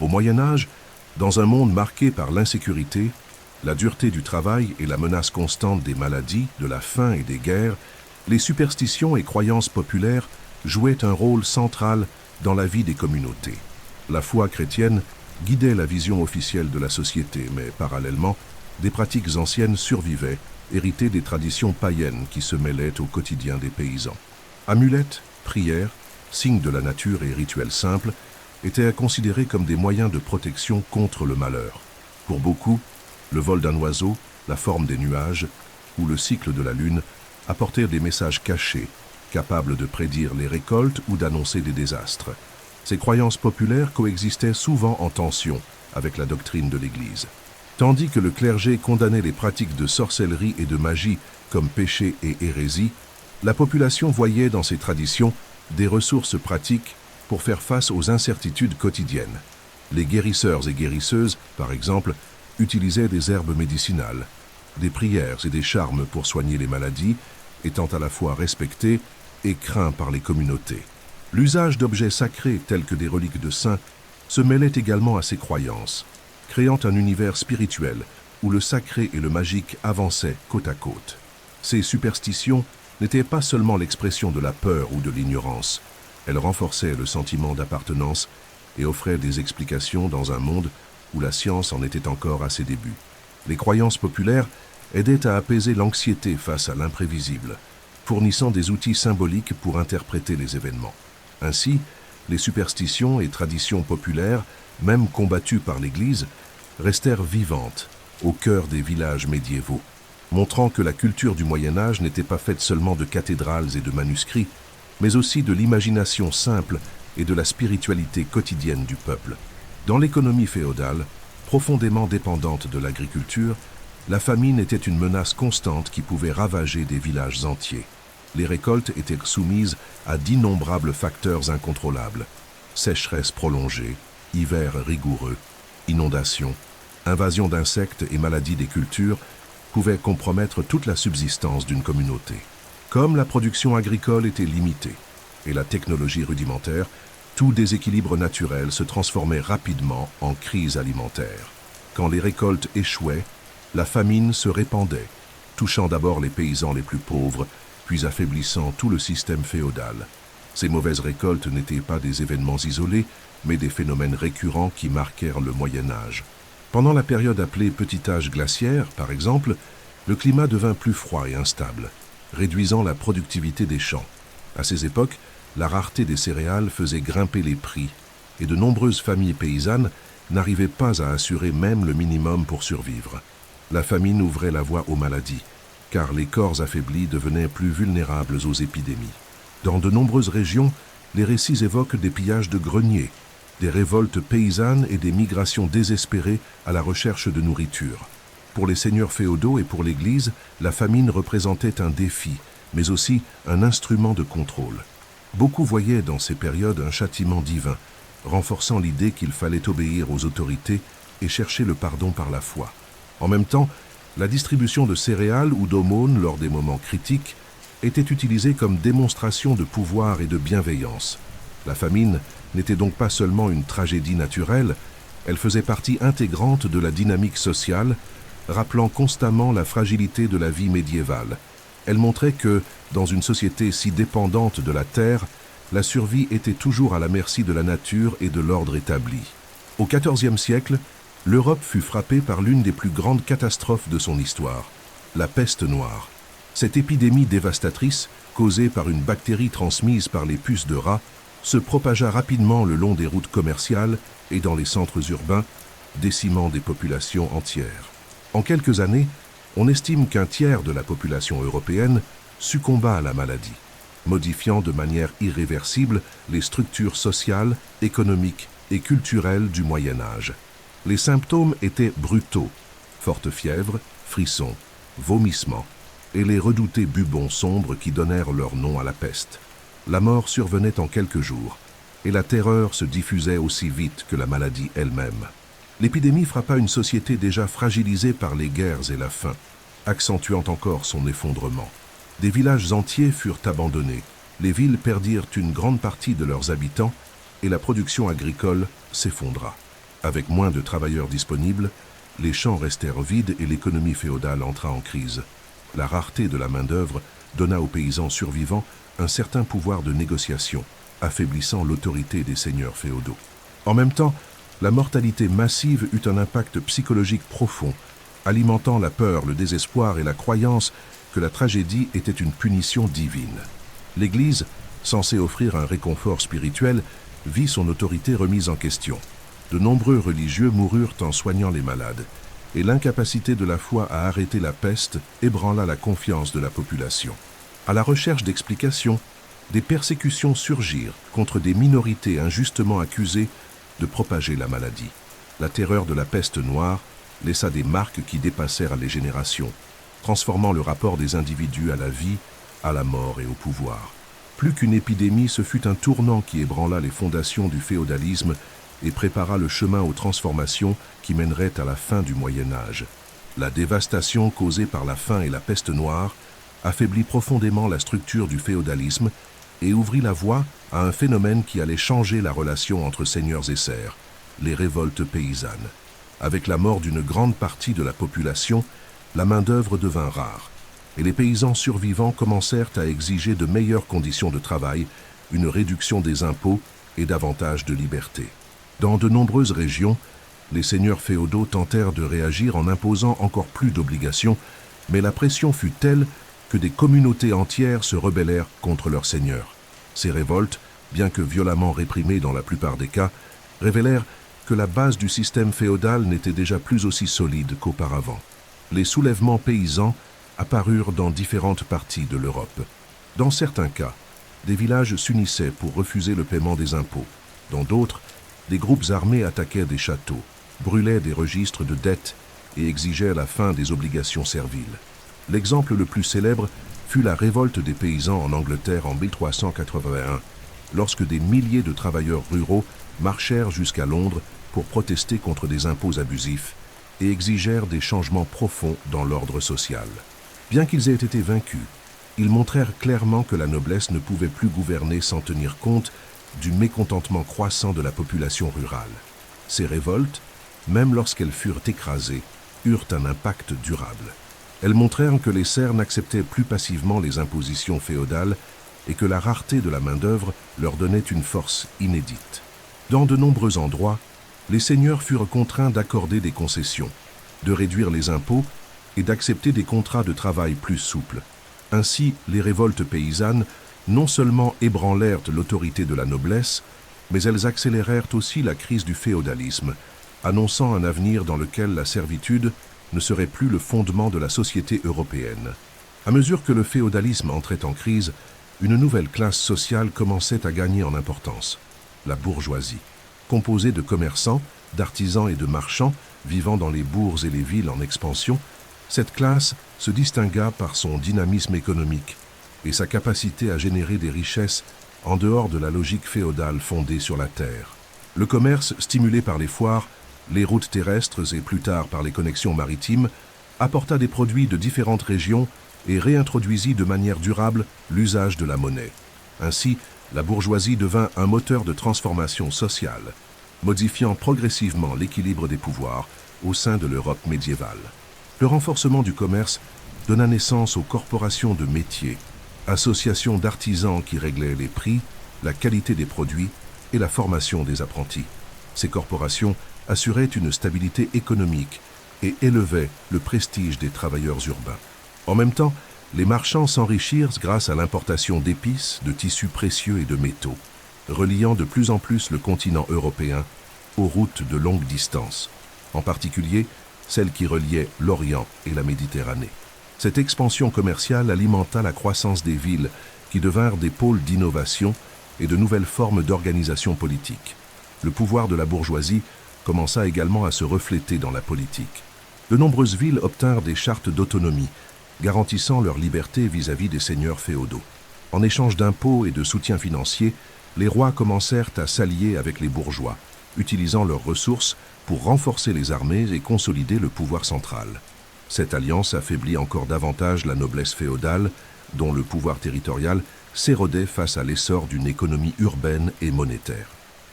[SPEAKER 1] Au Moyen Âge, dans un monde marqué par l'insécurité, la dureté du travail et la menace constante des maladies, de la faim et des guerres, les superstitions et croyances populaires jouaient un rôle central dans la vie des communautés. La foi chrétienne guidait la vision officielle de la société, mais parallèlement, des pratiques anciennes survivaient, héritées des traditions païennes qui se mêlaient au quotidien des paysans. Amulettes, prières, signes de la nature et rituels simples étaient considérés comme des moyens de protection contre le malheur. Pour beaucoup, le vol d'un oiseau, la forme des nuages ou le cycle de la lune apportèrent des messages cachés, capables de prédire les récoltes ou d'annoncer des désastres. Ces croyances populaires coexistaient souvent en tension avec la doctrine de l'Église. Tandis que le clergé condamnait les pratiques de sorcellerie et de magie comme péché et hérésie, la population voyait dans ces traditions des ressources pratiques pour faire face aux incertitudes quotidiennes. Les guérisseurs et guérisseuses, par exemple, utilisaient des herbes médicinales, des prières et des charmes pour soigner les maladies, étant à la fois respectés et craints par les communautés. L'usage d'objets sacrés tels que des reliques de saints se mêlait également à ces croyances, créant un univers spirituel où le sacré et le magique avançaient côte à côte. Ces superstitions n'étaient pas seulement l'expression de la peur ou de l'ignorance, elles renforçaient le sentiment d'appartenance et offraient des explications dans un monde où la science en était encore à ses débuts. Les croyances populaires aidaient à apaiser l'anxiété face à l'imprévisible, fournissant des outils symboliques pour interpréter les événements. Ainsi, les superstitions et traditions populaires, même combattues par l'Église, restèrent vivantes au cœur des villages médiévaux, montrant que la culture du Moyen Âge n'était pas faite seulement de cathédrales et de manuscrits, mais aussi de l'imagination simple et de la spiritualité quotidienne du peuple. Dans l'économie féodale, profondément dépendante de l'agriculture, la famine était une menace constante qui pouvait ravager des villages entiers. Les récoltes étaient soumises à d'innombrables facteurs incontrôlables. Sécheresse prolongée, hiver rigoureux, inondations, invasion d'insectes et maladies des cultures pouvaient compromettre toute la subsistance d'une communauté. Comme la production agricole était limitée et la technologie rudimentaire, tout déséquilibre naturel se transformait rapidement en crise alimentaire. Quand les récoltes échouaient, la famine se répandait, touchant d'abord les paysans les plus pauvres, puis affaiblissant tout le système féodal. Ces mauvaises récoltes n'étaient pas des événements isolés, mais des phénomènes récurrents qui marquèrent le Moyen Âge. Pendant la période appelée Petit Âge glaciaire, par exemple, le climat devint plus froid et instable, réduisant la productivité des champs. À ces époques, la rareté des céréales faisait grimper les prix, et de nombreuses familles paysannes n'arrivaient pas à assurer même le minimum pour survivre. La famine ouvrait la voie aux maladies, car les corps affaiblis devenaient plus vulnérables aux épidémies. Dans de nombreuses régions, les récits évoquent des pillages de greniers, des révoltes paysannes et des migrations désespérées à la recherche de nourriture. Pour les seigneurs féodaux et pour l'Église, la famine représentait un défi, mais aussi un instrument de contrôle. Beaucoup voyaient dans ces périodes un châtiment divin, renforçant l'idée qu'il fallait obéir aux autorités et chercher le pardon par la foi. En même temps, la distribution de céréales ou d'aumônes lors des moments critiques était utilisée comme démonstration de pouvoir et de bienveillance. La famine n'était donc pas seulement une tragédie naturelle, elle faisait partie intégrante de la dynamique sociale, rappelant constamment la fragilité de la vie médiévale. Elle montrait que, dans une société si dépendante de la terre, la survie était toujours à la merci de la nature et de l'ordre établi. Au XIVe siècle, l'Europe fut frappée par l'une des plus grandes catastrophes de son histoire, la peste noire. Cette épidémie dévastatrice, causée par une bactérie transmise par les puces de rat, se propagea rapidement le long des routes commerciales et dans les centres urbains, décimant des populations entières. En quelques années, on estime qu'un tiers de la population européenne succomba à la maladie, modifiant de manière irréversible les structures sociales, économiques et culturelles du Moyen Âge. Les symptômes étaient brutaux: forte fièvre, frissons, vomissements, et les redoutés bubons sombres qui donnèrent leur nom à la peste. La mort survenait en quelques jours, et la terreur se diffusait aussi vite que la maladie elle-même. L'épidémie frappa une société déjà fragilisée par les guerres et la faim, accentuant encore son effondrement. Des villages entiers furent abandonnés, les villes perdirent une grande partie de leurs habitants et la production agricole s'effondra. Avec moins de travailleurs disponibles, les champs restèrent vides et l'économie féodale entra en crise. La rareté de la main-d'œuvre donna aux paysans survivants un certain pouvoir de négociation, affaiblissant l'autorité des seigneurs féodaux. En même temps, la mortalité massive eut un impact psychologique profond, alimentant la peur, le désespoir et la croyance que la tragédie était une punition divine. L'Église, censée offrir un réconfort spirituel, vit son autorité remise en question. De nombreux religieux moururent en soignant les malades, et l'incapacité de la foi à arrêter la peste ébranla la confiance de la population. À la recherche d'explications, des persécutions surgirent contre des minorités injustement accusées de propager la maladie. La terreur de la peste noire laissa des marques qui dépassèrent les générations, transformant le rapport des individus à la vie, à la mort et au pouvoir. Plus qu'une épidémie, ce fut un tournant qui ébranla les fondations du féodalisme et prépara le chemin aux transformations qui mèneraient à la fin du Moyen Âge. La dévastation causée par la faim et la peste noire affaiblit profondément la structure du féodalisme et ouvrit la voie à un phénomène qui allait changer la relation entre seigneurs et serfs, les révoltes paysannes. Avec la mort d'une grande partie de la population, la main-d'œuvre devint rare, et les paysans survivants commencèrent à exiger de meilleures conditions de travail, une réduction des impôts et davantage de liberté. Dans de nombreuses régions, les seigneurs féodaux tentèrent de réagir en imposant encore plus d'obligations, mais la pression fut telle que des communautés entières se rebellèrent contre leurs seigneurs. Ces révoltes, bien que violemment réprimées dans la plupart des cas, révélèrent que la base du système féodal n'était déjà plus aussi solide qu'auparavant. Les soulèvements paysans apparurent dans différentes parties de l'Europe. Dans certains cas, des villages s'unissaient pour refuser le paiement des impôts. Dans d'autres, des groupes armés attaquaient des châteaux, brûlaient des registres de dettes et exigeaient la fin des obligations serviles. L'exemple le plus célèbre fut la révolte des paysans en Angleterre en 1381, lorsque des milliers de travailleurs ruraux marchèrent jusqu'à Londres pour protester contre des impôts abusifs et exigèrent des changements profonds dans l'ordre social. Bien qu'ils aient été vaincus, ils montrèrent clairement que la noblesse ne pouvait plus gouverner sans tenir compte du mécontentement croissant de la population rurale. Ces révoltes, même lorsqu'elles furent écrasées, eurent un impact durable. Elles montrèrent que les serfs n'acceptaient plus passivement les impositions féodales et que la rareté de la main-d'œuvre leur donnait une force inédite. Dans de nombreux endroits, les seigneurs furent contraints d'accorder des concessions, de réduire les impôts et d'accepter des contrats de travail plus souples. Ainsi, les révoltes paysannes non seulement ébranlèrent l'autorité de la noblesse, mais elles accélérèrent aussi la crise du féodalisme, annonçant un avenir dans lequel la servitude ne serait plus le fondement de la société européenne. À mesure que le féodalisme entrait en crise, une nouvelle classe sociale commençait à gagner en importance, la bourgeoisie. Composée de commerçants, d'artisans et de marchands vivant dans les bourgs et les villes en expansion, cette classe se distingua par son dynamisme économique et sa capacité à générer des richesses en dehors de la logique féodale fondée sur la terre. Le commerce, stimulé par les foires, les routes terrestres et plus tard par les connexions maritimes, apporta des produits de différentes régions et réintroduisit de manière durable l'usage de la monnaie. Ainsi, la bourgeoisie devint un moteur de transformation sociale, modifiant progressivement l'équilibre des pouvoirs au sein de l'Europe médiévale. Le renforcement du commerce donna naissance aux corporations de métiers, associations d'artisans qui réglaient les prix, la qualité des produits et la formation des apprentis. Ces corporations assuraient une stabilité économique et élevaient le prestige des travailleurs urbains. En même temps, les marchands s'enrichirent grâce à l'importation d'épices, de tissus précieux et de métaux, reliant de plus en plus le continent européen aux routes de longue distance. en particulier celle qui reliait l'Orient et la Méditerranée. Cette expansion commerciale alimenta la croissance des villes qui devinrent des pôles d'innovation et de nouvelles formes d'organisation politique. Le pouvoir de la bourgeoisie commença également à se refléter dans la politique. De nombreuses villes obtinrent des chartes d'autonomie, garantissant leur liberté vis-à-vis des seigneurs féodaux. En échange d'impôts et de soutien financier, les rois commencèrent à s'allier avec les bourgeois, utilisant leurs ressources pour renforcer les armées et consolider le pouvoir central. Cette alliance affaiblit encore davantage la noblesse féodale, dont le pouvoir territorial s'érodait face à l'essor d'une économie urbaine et monétaire.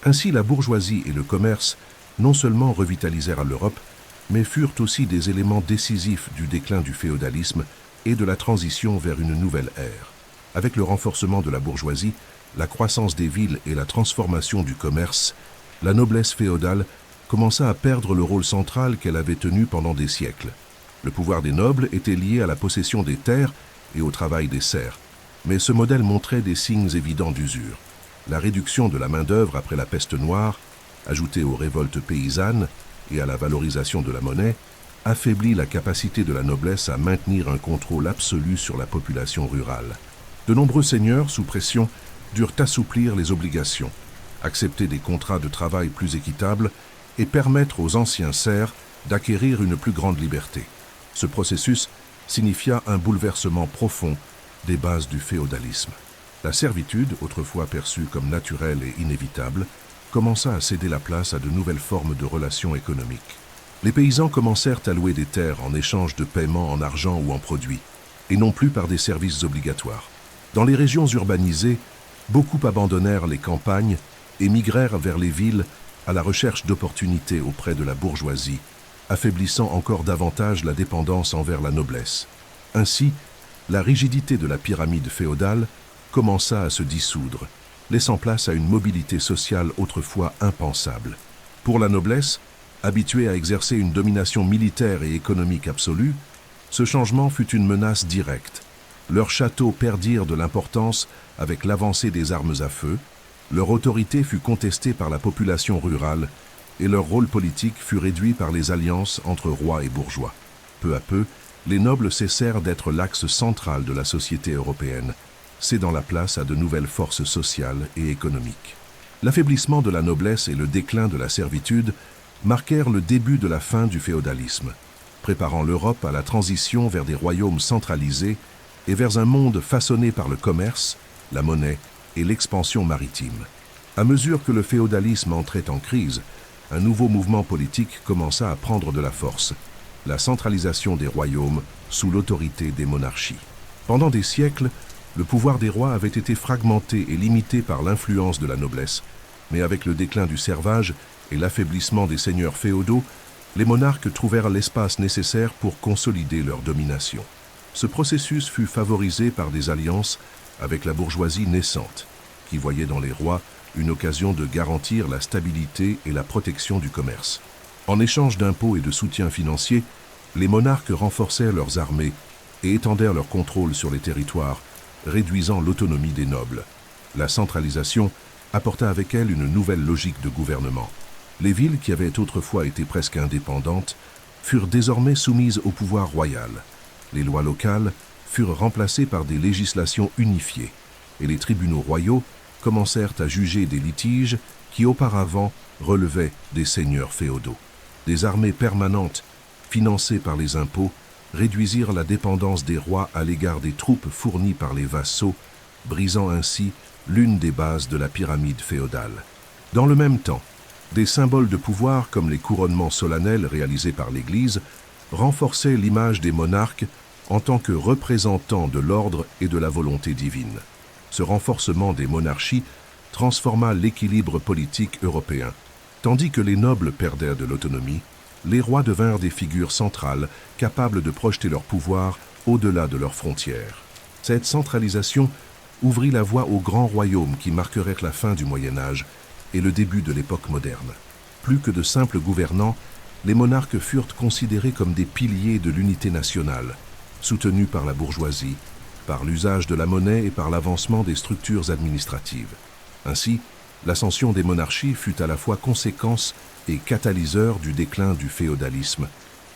[SPEAKER 1] Ainsi, la bourgeoisie et le commerce non seulement revitalisèrent l'Europe, mais furent aussi des éléments décisifs du déclin du féodalisme et de la transition vers une nouvelle ère. Avec le renforcement de la bourgeoisie, la croissance des villes et la transformation du commerce, la noblesse féodale commença à perdre le rôle central qu'elle avait tenu pendant des siècles. Le pouvoir des nobles était lié à la possession des terres et au travail des serfs, mais ce modèle montrait des signes évidents d'usure. La réduction de la main-d'œuvre après la peste noire, ajoutée aux révoltes paysannes et à la valorisation de la monnaie, affaiblit la capacité de la noblesse à maintenir un contrôle absolu sur la population rurale. De nombreux seigneurs, sous pression, durent assouplir les obligations, accepter des contrats de travail plus équitables et permettre aux anciens serfs d'acquérir une plus grande liberté. Ce processus signifia un bouleversement profond des bases du féodalisme. La servitude, autrefois perçue comme naturelle et inévitable, commença à céder la place à de nouvelles formes de relations économiques. Les paysans commencèrent à louer des terres en échange de paiements en argent ou en produits, et non plus par des services obligatoires. Dans les régions urbanisées, beaucoup abandonnèrent les campagnes et migrèrent vers les villes à la recherche d'opportunités auprès de la bourgeoisie, affaiblissant encore davantage la dépendance envers la noblesse. Ainsi, la rigidité de la pyramide féodale commença à se dissoudre, laissant place à une mobilité sociale autrefois impensable. Pour la noblesse, habituée à exercer une domination militaire et économique absolue, ce changement fut une menace directe. Leurs châteaux perdirent de l'importance avec l'avancée des armes à feu, leur autorité fut contestée par la population rurale et leur rôle politique fut réduit par les alliances entre rois et bourgeois. Peu à peu, les nobles cessèrent d'être l'axe central de la société européenne, cédant la place à de nouvelles forces sociales et économiques. L'affaiblissement de la noblesse et le déclin de la servitude marquèrent le début de la fin du féodalisme, préparant l'Europe à la transition vers des royaumes centralisés et vers un monde façonné par le commerce, la monnaie et l'expansion maritime. À mesure que le féodalisme entrait en crise, un nouveau mouvement politique commença à prendre de la force, la centralisation des royaumes sous l'autorité des monarchies. Pendant des siècles, le pouvoir des rois avait été fragmenté et limité par l'influence de la noblesse, mais avec le déclin du servage et l'affaiblissement des seigneurs féodaux, les monarques trouvèrent l'espace nécessaire pour consolider leur domination. Ce processus fut favorisé par des alliances avec la bourgeoisie naissante, qui voyait dans les rois une occasion de garantir la stabilité et la protection du commerce. En échange d'impôts et de soutien financier, les monarques renforcèrent leurs armées et étendèrent leur contrôle sur les territoires, réduisant l'autonomie des nobles. La centralisation apporta avec elle une nouvelle logique de gouvernement. Les villes qui avaient autrefois été presque indépendantes furent désormais soumises au pouvoir royal. Les lois locales furent remplacées par des législations unifiées et les tribunaux royaux commencèrent à juger des litiges qui auparavant relevaient des seigneurs féodaux. Des armées permanentes, financées par les impôts, réduisirent la dépendance des rois à l'égard des troupes fournies par les vassaux, brisant ainsi l'une des bases de la pyramide féodale. Dans le même temps, des symboles de pouvoir comme les couronnements solennels réalisés par l'Église renforçaient l'image des monarques en tant que représentants de l'ordre et de la volonté divine. Ce renforcement des monarchies transforma l'équilibre politique européen. Tandis que les nobles perdaient de l'autonomie, les rois devinrent des figures centrales capables de projeter leur pouvoir au-delà de leurs frontières. Cette centralisation ouvrit la voie aux grands royaumes qui marqueraient la fin du Moyen Âge et le début de l'époque moderne. Plus que de simples gouvernants, les monarques furent considérés comme des piliers de l'unité nationale, soutenus par la bourgeoisie, par l'usage de la monnaie et par l'avancement des structures administratives. Ainsi, l'ascension des monarchies fut à la fois conséquence et catalyseur du déclin du féodalisme,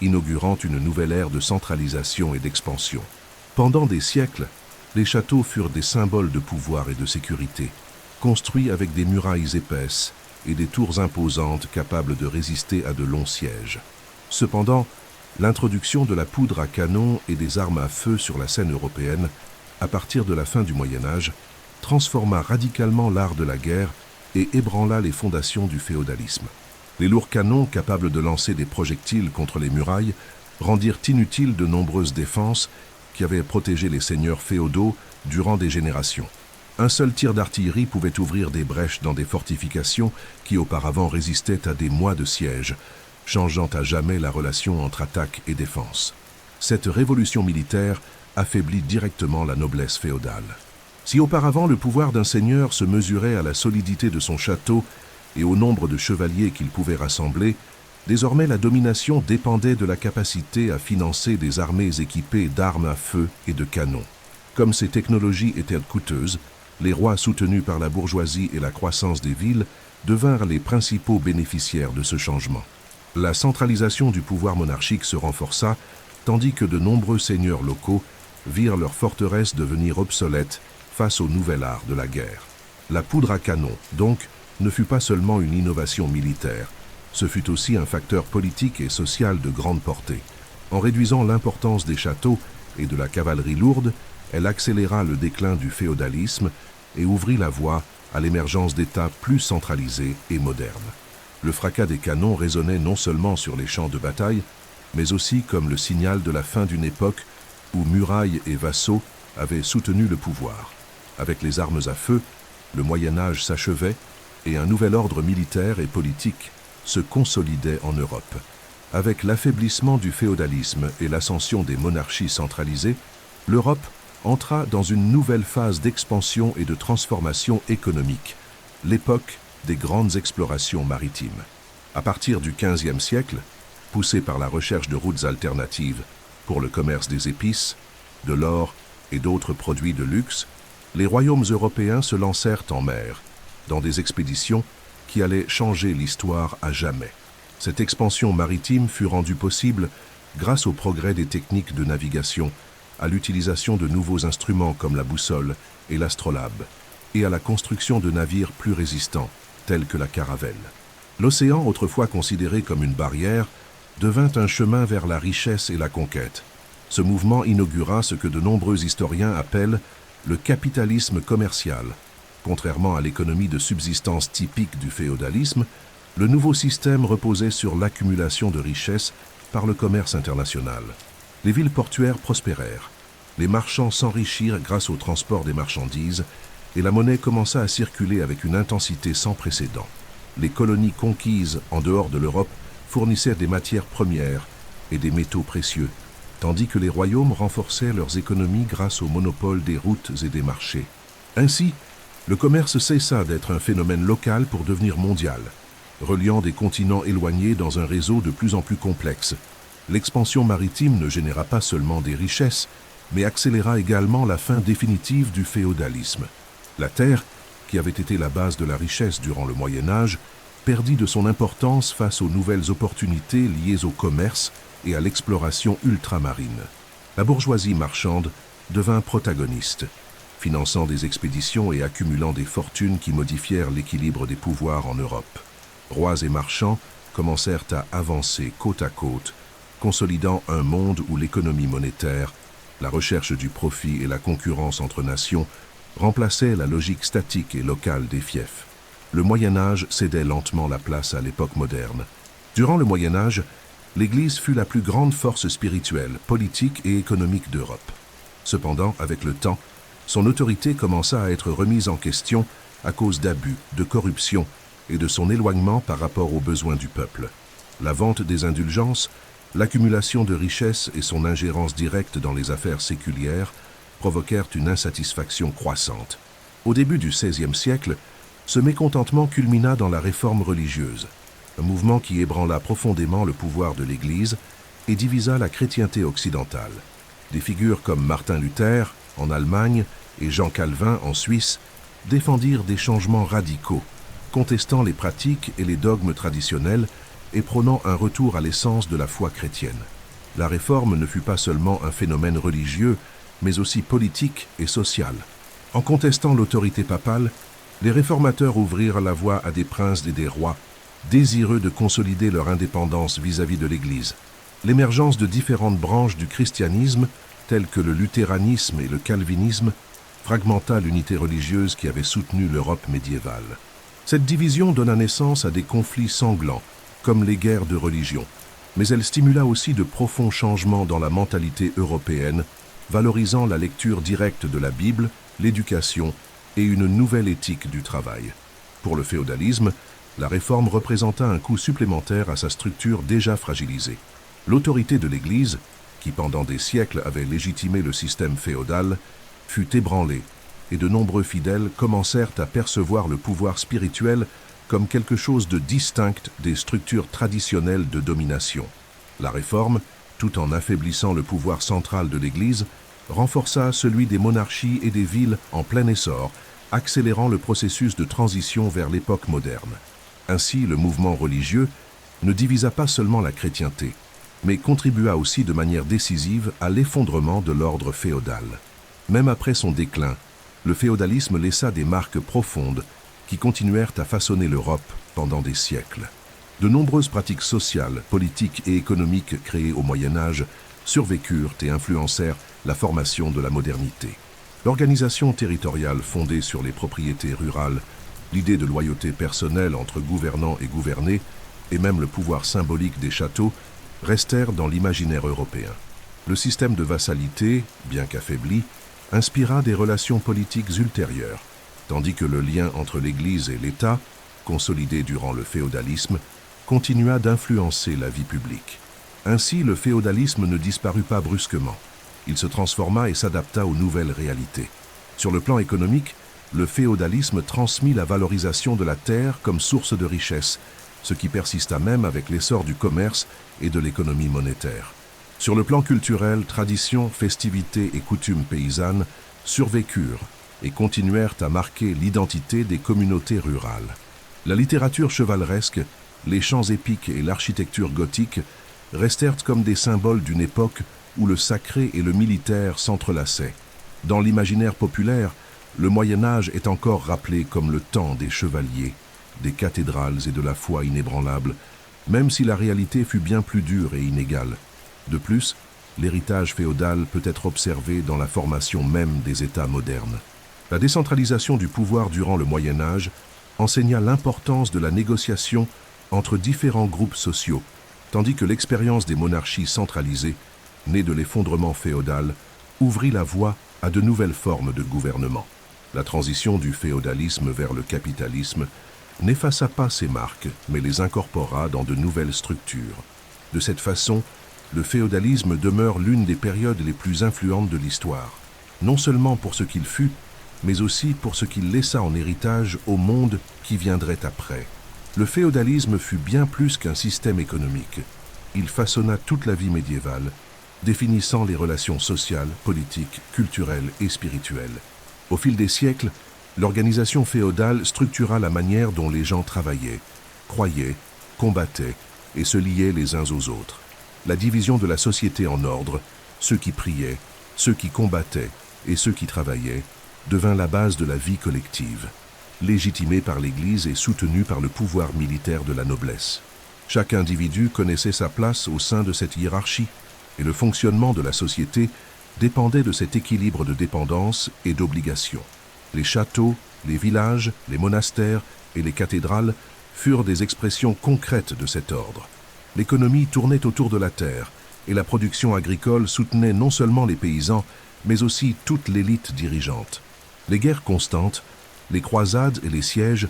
[SPEAKER 1] inaugurant une nouvelle ère de centralisation et d'expansion. Pendant des siècles, les châteaux furent des symboles de pouvoir et de sécurité, construits avec des murailles épaisses et des tours imposantes capables de résister à de longs sièges. Cependant, l'introduction de la poudre à canon et des armes à feu sur la scène européenne, à partir de la fin du Moyen-Âge, transforma radicalement l'art de la guerre et ébranla les fondations du féodalisme. Les lourds canons capables de lancer des projectiles contre les murailles rendirent inutiles de nombreuses défenses qui avaient protégé les seigneurs féodaux durant des générations. Un seul tir d'artillerie pouvait ouvrir des brèches dans des fortifications qui auparavant résistaient à des mois de siège, changeant à jamais la relation entre attaque et défense. Cette révolution militaire affaiblit directement la noblesse féodale. Si auparavant le pouvoir d'un seigneur se mesurait à la solidité de son château et au nombre de chevaliers qu'il pouvait rassembler, désormais la domination dépendait de la capacité à financer des armées équipées d'armes à feu et de canons. Comme ces technologies étaient coûteuses, les rois soutenus par la bourgeoisie et la croissance des villes devinrent les principaux bénéficiaires de ce changement. La centralisation du pouvoir monarchique se renforça, tandis que de nombreux seigneurs locaux virent leurs forteresses devenir obsolètes face au nouvel art de la guerre. La poudre à canon, donc, ne fut pas seulement une innovation militaire, ce fut aussi un facteur politique et social de grande portée. En réduisant l'importance des châteaux et de la cavalerie lourde, elle accéléra le déclin du féodalisme et ouvrit la voie à l'émergence d'États plus centralisés et modernes. Le fracas des canons résonnait non seulement sur les champs de bataille, mais aussi comme le signal de la fin d'une époque où murailles et vassaux avaient soutenu le pouvoir. Avec les armes à feu, le Moyen-Âge s'achevait et un nouvel ordre militaire et politique se consolidait en Europe. Avec l'affaiblissement du féodalisme et l'ascension des monarchies centralisées, l'Europe entra dans une nouvelle phase d'expansion et de transformation économique, l'époque des grandes explorations maritimes. À partir du XVe siècle, poussés par la recherche de routes alternatives pour le commerce des épices, de l'or et d'autres produits de luxe, les royaumes européens se lancèrent en mer, dans des expéditions qui allaient changer l'histoire à jamais. Cette expansion maritime fut rendue possible grâce au progrès des techniques de navigation, à l'utilisation de nouveaux instruments comme la boussole et l'astrolabe, et à la construction de navires plus résistants, tels que la caravelle. L'océan, autrefois considéré comme une barrière, devint un chemin vers la richesse et la conquête. Ce mouvement inaugura ce que de nombreux historiens appellent le capitalisme commercial. Contrairement à l'économie de subsistance typique du féodalisme, le nouveau système reposait sur l'accumulation de richesses par le commerce international. Les villes portuaires prospérèrent, les marchands s'enrichirent grâce au transport des marchandises et la monnaie commença à circuler avec une intensité sans précédent. Les colonies conquises en dehors de l'Europe fournissaient des matières premières et des métaux précieux, tandis que les royaumes renforçaient leurs économies grâce au monopole des routes et des marchés. Ainsi, le commerce cessa d'être un phénomène local pour devenir mondial, reliant des continents éloignés dans un réseau de plus en plus complexe. L'expansion maritime ne généra pas seulement des richesses, mais accéléra également la fin définitive du féodalisme. La terre, qui avait été la base de la richesse durant le Moyen-Âge, perdit de son importance face aux nouvelles opportunités liées au commerce et à l'exploration ultramarine. La bourgeoisie marchande devint protagoniste, finançant des expéditions et accumulant des fortunes qui modifièrent l'équilibre des pouvoirs en Europe. Rois et marchands commencèrent à avancer côte à côte, consolidant un monde où l'économie monétaire, la recherche du profit et la concurrence entre nations remplaçaient la logique statique et locale des fiefs. Le Moyen-Âge cédait lentement la place à l'époque moderne. Durant le Moyen-Âge, l'Église fut la plus grande force spirituelle, politique et économique d'Europe. Cependant, avec le temps, son autorité commença à être remise en question à cause d'abus, de corruption et de son éloignement par rapport aux besoins du peuple. La vente des indulgences, l'accumulation de richesses et son ingérence directe dans les affaires séculières provoquèrent une insatisfaction croissante. Au début du XVIe siècle, ce mécontentement culmina dans la réforme religieuse, un mouvement qui ébranla profondément le pouvoir de l'Église et divisa la chrétienté occidentale. Des figures comme Martin Luther, en Allemagne, et Jean Calvin, en Suisse, défendirent des changements radicaux, contestant les pratiques et les dogmes traditionnels et prônant un retour à l'essence de la foi chrétienne. La Réforme ne fut pas seulement un phénomène religieux, mais aussi politique et social. En contestant l'autorité papale, les réformateurs ouvrirent la voie à des princes et des rois, désireux de consolider leur indépendance vis-à-vis de l'Église. L'émergence de différentes branches du christianisme, telles que le luthéranisme et le calvinisme, fragmenta l'unité religieuse qui avait soutenu l'Europe médiévale. Cette division donna naissance à des conflits sanglants, comme les guerres de religion, mais elle stimula aussi de profonds changements dans la mentalité européenne, valorisant la lecture directe de la Bible, l'éducation et une nouvelle éthique du travail. Pour le féodalisme, la Réforme représenta un coup supplémentaire à sa structure déjà fragilisée. L'autorité de l'Église, qui pendant des siècles avait légitimé le système féodal, fut ébranlée, et de nombreux fidèles commencèrent à percevoir le pouvoir spirituel comme quelque chose de distinct des structures traditionnelles de domination. La Réforme, tout en affaiblissant le pouvoir central de l'Église, renforça celui des monarchies et des villes en plein essor, accélérant le processus de transition vers l'époque moderne. Ainsi, le mouvement religieux ne divisa pas seulement la chrétienté, mais contribua aussi de manière décisive à l'effondrement de l'ordre féodal. Même après son déclin, le féodalisme laissa des marques profondes qui continuèrent à façonner l'Europe pendant des siècles. De nombreuses pratiques sociales, politiques et économiques créées au Moyen-Âge survécurent et influencèrent la formation de la modernité. L'organisation territoriale fondée sur les propriétés rurales, l'idée de loyauté personnelle entre gouvernants et gouvernés, et même le pouvoir symbolique des châteaux, restèrent dans l'imaginaire européen. Le système de vassalité, bien qu'affaibli, inspira des relations politiques ultérieures, tandis que le lien entre l'Église et l'État, consolidé durant le féodalisme, continua d'influencer la vie publique. Ainsi, le féodalisme ne disparut pas brusquement. Il se transforma et s'adapta aux nouvelles réalités. Sur le plan économique, le féodalisme transmit la valorisation de la terre comme source de richesse, ce qui persista même avec l'essor du commerce et de l'économie monétaire. Sur le plan culturel, traditions, festivités et coutumes paysannes survécurent et continuèrent à marquer l'identité des communautés rurales. La littérature chevaleresque, les chants épiques et l'architecture gothique restèrent comme des symboles d'une époque où le sacré et le militaire s'entrelaçaient. Dans l'imaginaire populaire, le Moyen-Âge est encore rappelé comme le temps des chevaliers, des cathédrales et de la foi inébranlable, même si la réalité fut bien plus dure et inégale. De plus, l'héritage féodal peut être observé dans la formation même des États modernes. La décentralisation du pouvoir durant le Moyen-Âge enseigna l'importance de la négociation entre différents groupes sociaux, tandis que l'expérience des monarchies centralisées, née de l'effondrement féodal, ouvrit la voie à de nouvelles formes de gouvernement. La transition du féodalisme vers le capitalisme n'effaça pas ces marques, mais les incorpora dans de nouvelles structures. De cette façon, le féodalisme demeure l'une des périodes les plus influentes de l'histoire, non seulement pour ce qu'il fut, mais aussi pour ce qu'il laissa en héritage au monde qui viendrait après. Le féodalisme fut bien plus qu'un système économique. Il façonna toute la vie médiévale, définissant les relations sociales, politiques, culturelles et spirituelles. Au fil des siècles, l'organisation féodale structura la manière dont les gens travaillaient, croyaient, combattaient et se liaient les uns aux autres. La division de la société en ordres, ceux qui priaient, ceux qui combattaient et ceux qui travaillaient, devint la base de la vie collective, légitimée par l'Église et soutenue par le pouvoir militaire de la noblesse. Chaque individu connaissait sa place au sein de cette hiérarchie, et le fonctionnement de la société dépendait de cet équilibre de dépendance et d'obligation. Les châteaux, les villages, les monastères et les cathédrales furent des expressions concrètes de cet ordre. L'économie tournait autour de la terre, et la production agricole soutenait non seulement les paysans, mais aussi toute l'élite dirigeante. Les guerres constantes, les croisades et les sièges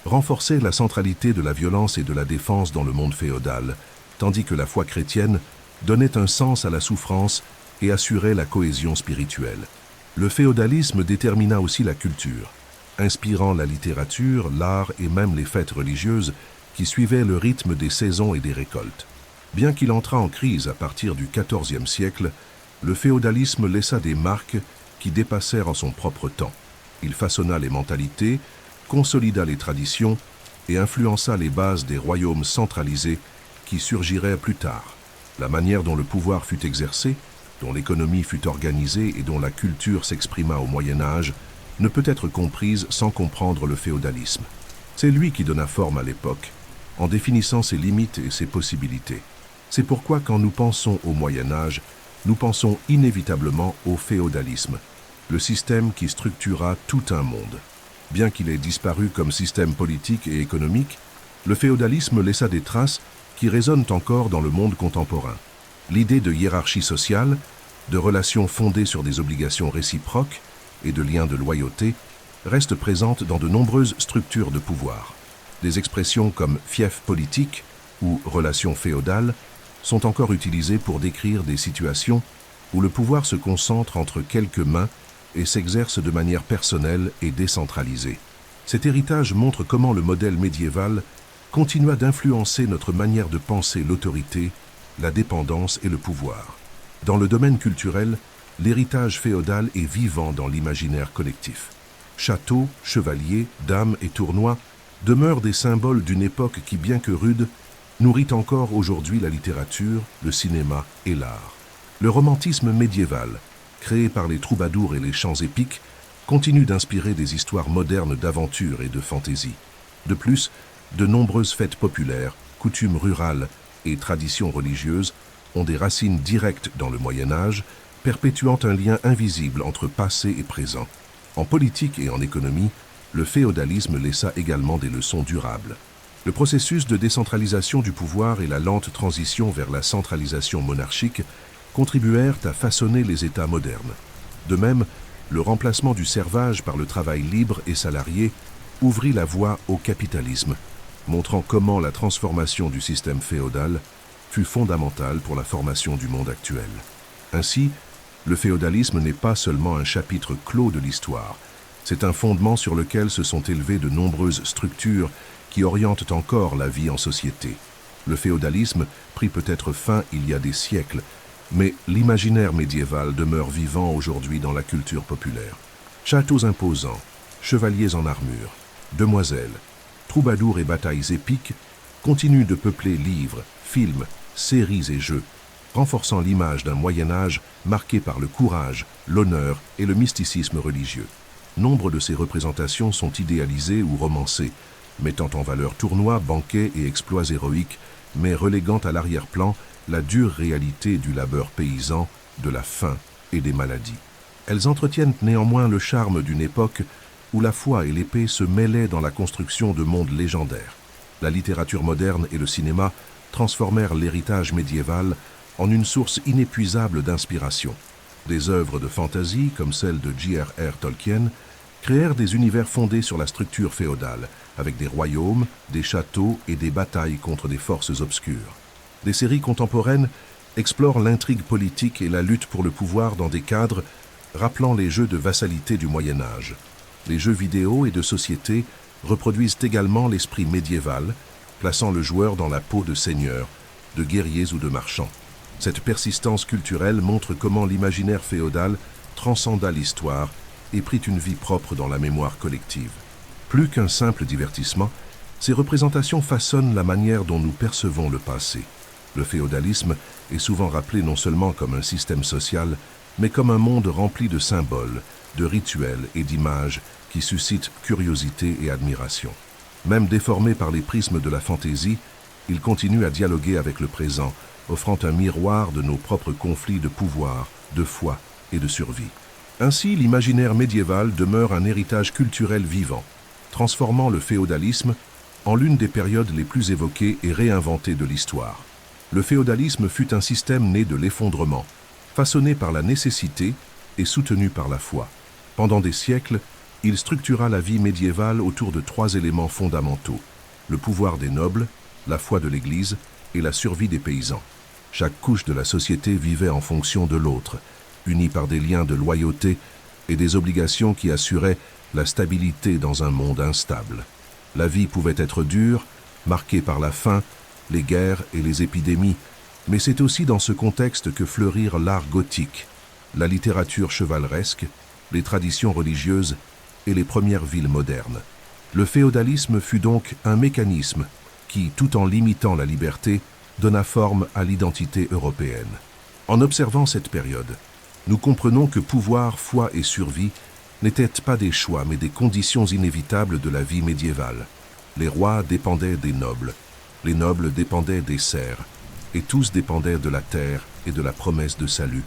[SPEAKER 1] renforçaient la centralité de la violence et de la défense dans le monde féodal, tandis que la foi chrétienne donnait un sens à la souffrance et assurait la cohésion spirituelle. Le féodalisme détermina aussi la culture, inspirant la littérature, l'art et même les fêtes religieuses qui suivaient le rythme des saisons et des récoltes. Bien qu'il entrât en crise à partir du XIVe siècle, le féodalisme laissa des marques qui dépassèrent en son propre temps. Il façonna les mentalités, consolida les traditions et influença les bases des royaumes centralisés qui surgiraient plus tard. La manière dont le pouvoir fut exercé, dont l'économie fut organisée et dont la culture s'exprima au Moyen Âge ne peut être comprise sans comprendre le féodalisme. C'est lui qui donna forme à l'époque, en définissant ses limites et ses possibilités. C'est pourquoi quand nous pensons au Moyen Âge, nous pensons inévitablement au féodalisme, le système qui structura tout un monde. Bien qu'il ait disparu comme système politique et économique, le féodalisme laissa des traces qui résonnent encore dans le monde contemporain. L'idée de hiérarchie sociale, de relations fondées sur des obligations réciproques et de liens de loyauté reste présente dans de nombreuses structures de pouvoir. Des expressions comme fief politique ou relation féodale sont encore utilisées pour décrire des situations où le pouvoir se concentre entre quelques mains et s'exerce de manière personnelle et décentralisée. Cet héritage montre comment le modèle médiéval continua d'influencer notre manière de penser l'autorité, la dépendance et le pouvoir. Dans le domaine culturel, l'héritage féodal est vivant dans l'imaginaire collectif. Châteaux, chevaliers, dames et tournois demeurent des symboles d'une époque qui, bien que rude, nourrit encore aujourd'hui la littérature, le cinéma et l'art. Le romantisme médiéval, créé par les troubadours et les chants épiques, continue d'inspirer des histoires modernes d'aventure et de fantaisie. De plus, de nombreuses fêtes populaires, coutumes rurales et traditions religieuses ont des racines directes dans le Moyen Âge, perpétuant un lien invisible entre passé et présent. En politique et en économie, le féodalisme laissa également des leçons durables. Le processus de décentralisation du pouvoir et la lente transition vers la centralisation monarchique contribuèrent à façonner les États modernes. De même, le remplacement du servage par le travail libre et salarié ouvrit la voie au capitalisme, montrant comment la transformation du système féodal fut fondamentale pour la formation du monde actuel. Ainsi, le féodalisme n'est pas seulement un chapitre clos de l'histoire, c'est un fondement sur lequel se sont élevées de nombreuses structures qui orientent encore la vie en société. Le féodalisme prit peut-être fin il y a des siècles, mais l'imaginaire médiéval demeure vivant aujourd'hui dans la culture populaire. Châteaux imposants, chevaliers en armure, demoiselles, troubadours et batailles épiques continuent de peupler livres, films, séries et jeux, renforçant l'image d'un Moyen-Âge marqué par le courage, l'honneur et le mysticisme religieux. Nombre de ces représentations sont idéalisées ou romancées, mettant en valeur tournois, banquets et exploits héroïques, mais reléguant à l'arrière-plan la dure réalité du labeur paysan, de la faim et des maladies. Elles entretiennent néanmoins le charme d'une époque où la foi et l'épée se mêlaient dans la construction de mondes légendaires. La littérature moderne et le cinéma transformèrent l'héritage médiéval en une source inépuisable d'inspiration. Des œuvres de fantasy, comme celle de J.R.R. Tolkien, créèrent des univers fondés sur la structure féodale, avec des royaumes, des châteaux et des batailles contre des forces obscures. Des séries contemporaines explorent l'intrigue politique et la lutte pour le pouvoir dans des cadres rappelant les jeux de vassalité du Moyen Âge. Les jeux vidéo et de société reproduisent également l'esprit médiéval, plaçant le joueur dans la peau de seigneurs, de guerriers ou de marchands. Cette persistance culturelle montre comment l'imaginaire féodal transcenda l'histoire et prit une vie propre dans la mémoire collective. Plus qu'un simple divertissement, ces représentations façonnent la manière dont nous percevons le passé. Le féodalisme est souvent rappelé non seulement comme un système social, mais comme un monde rempli de symboles, de rituels et d'images qui suscitent curiosité et admiration. Même déformé par les prismes de la fantaisie, il continue à dialoguer avec le présent, offrant un miroir de nos propres conflits de pouvoir, de foi et de survie. Ainsi, l'imaginaire médiéval demeure un héritage culturel vivant, transformant le féodalisme en l'une des périodes les plus évoquées et réinventées de l'histoire. Le féodalisme fut un système né de l'effondrement, façonné par la nécessité et soutenu par la foi. Pendant des siècles, il structura la vie médiévale autour de 3 éléments fondamentaux: le pouvoir des nobles, la foi de l'Église et la survie des paysans. Chaque couche de la société vivait en fonction de l'autre, unie par des liens de loyauté et des obligations qui assuraient la stabilité dans un monde instable. La vie pouvait être dure, marquée par la faim, les guerres et les épidémies, mais c'est aussi dans ce contexte que fleurirent l'art gothique, la littérature chevaleresque, les traditions religieuses et les premières villes modernes. Le féodalisme fut donc un mécanisme qui, tout en limitant la liberté, donna forme à l'identité européenne. En observant cette période, nous comprenons que pouvoir, foi et survie n'étaient pas des choix mais des conditions inévitables de la vie médiévale. Les rois dépendaient des nobles, les nobles dépendaient des serfs, et tous dépendaient de la terre et de la promesse de salut.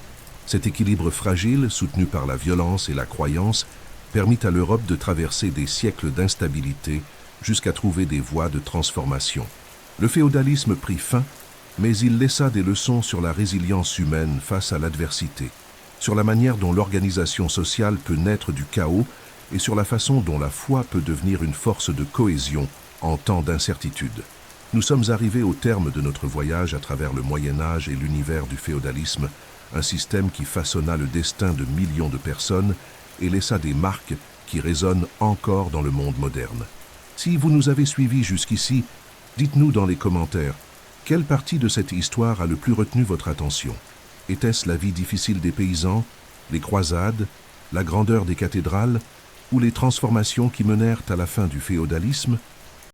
[SPEAKER 1] Cet équilibre fragile, soutenu par la violence et la croyance, permit à l'Europe de traverser des siècles d'instabilité jusqu'à trouver des voies de transformation. Le féodalisme prit fin, mais il laissa des leçons sur la résilience humaine face à l'adversité, sur la manière dont l'organisation sociale peut naître du chaos et sur la façon dont la foi peut devenir une force de cohésion en temps d'incertitude. Nous sommes arrivés au terme de notre voyage à travers le Moyen-Âge et l'univers du féodalisme, un système qui façonna le destin de millions de personnes et laissa des marques qui résonnent encore dans le monde moderne. Si vous nous avez suivis jusqu'ici, dites-nous dans les commentaires, quelle partie de cette histoire a le plus retenu votre attention? Était-ce la vie difficile des paysans, les croisades, la grandeur des cathédrales ou les transformations qui menèrent à la fin du féodalisme?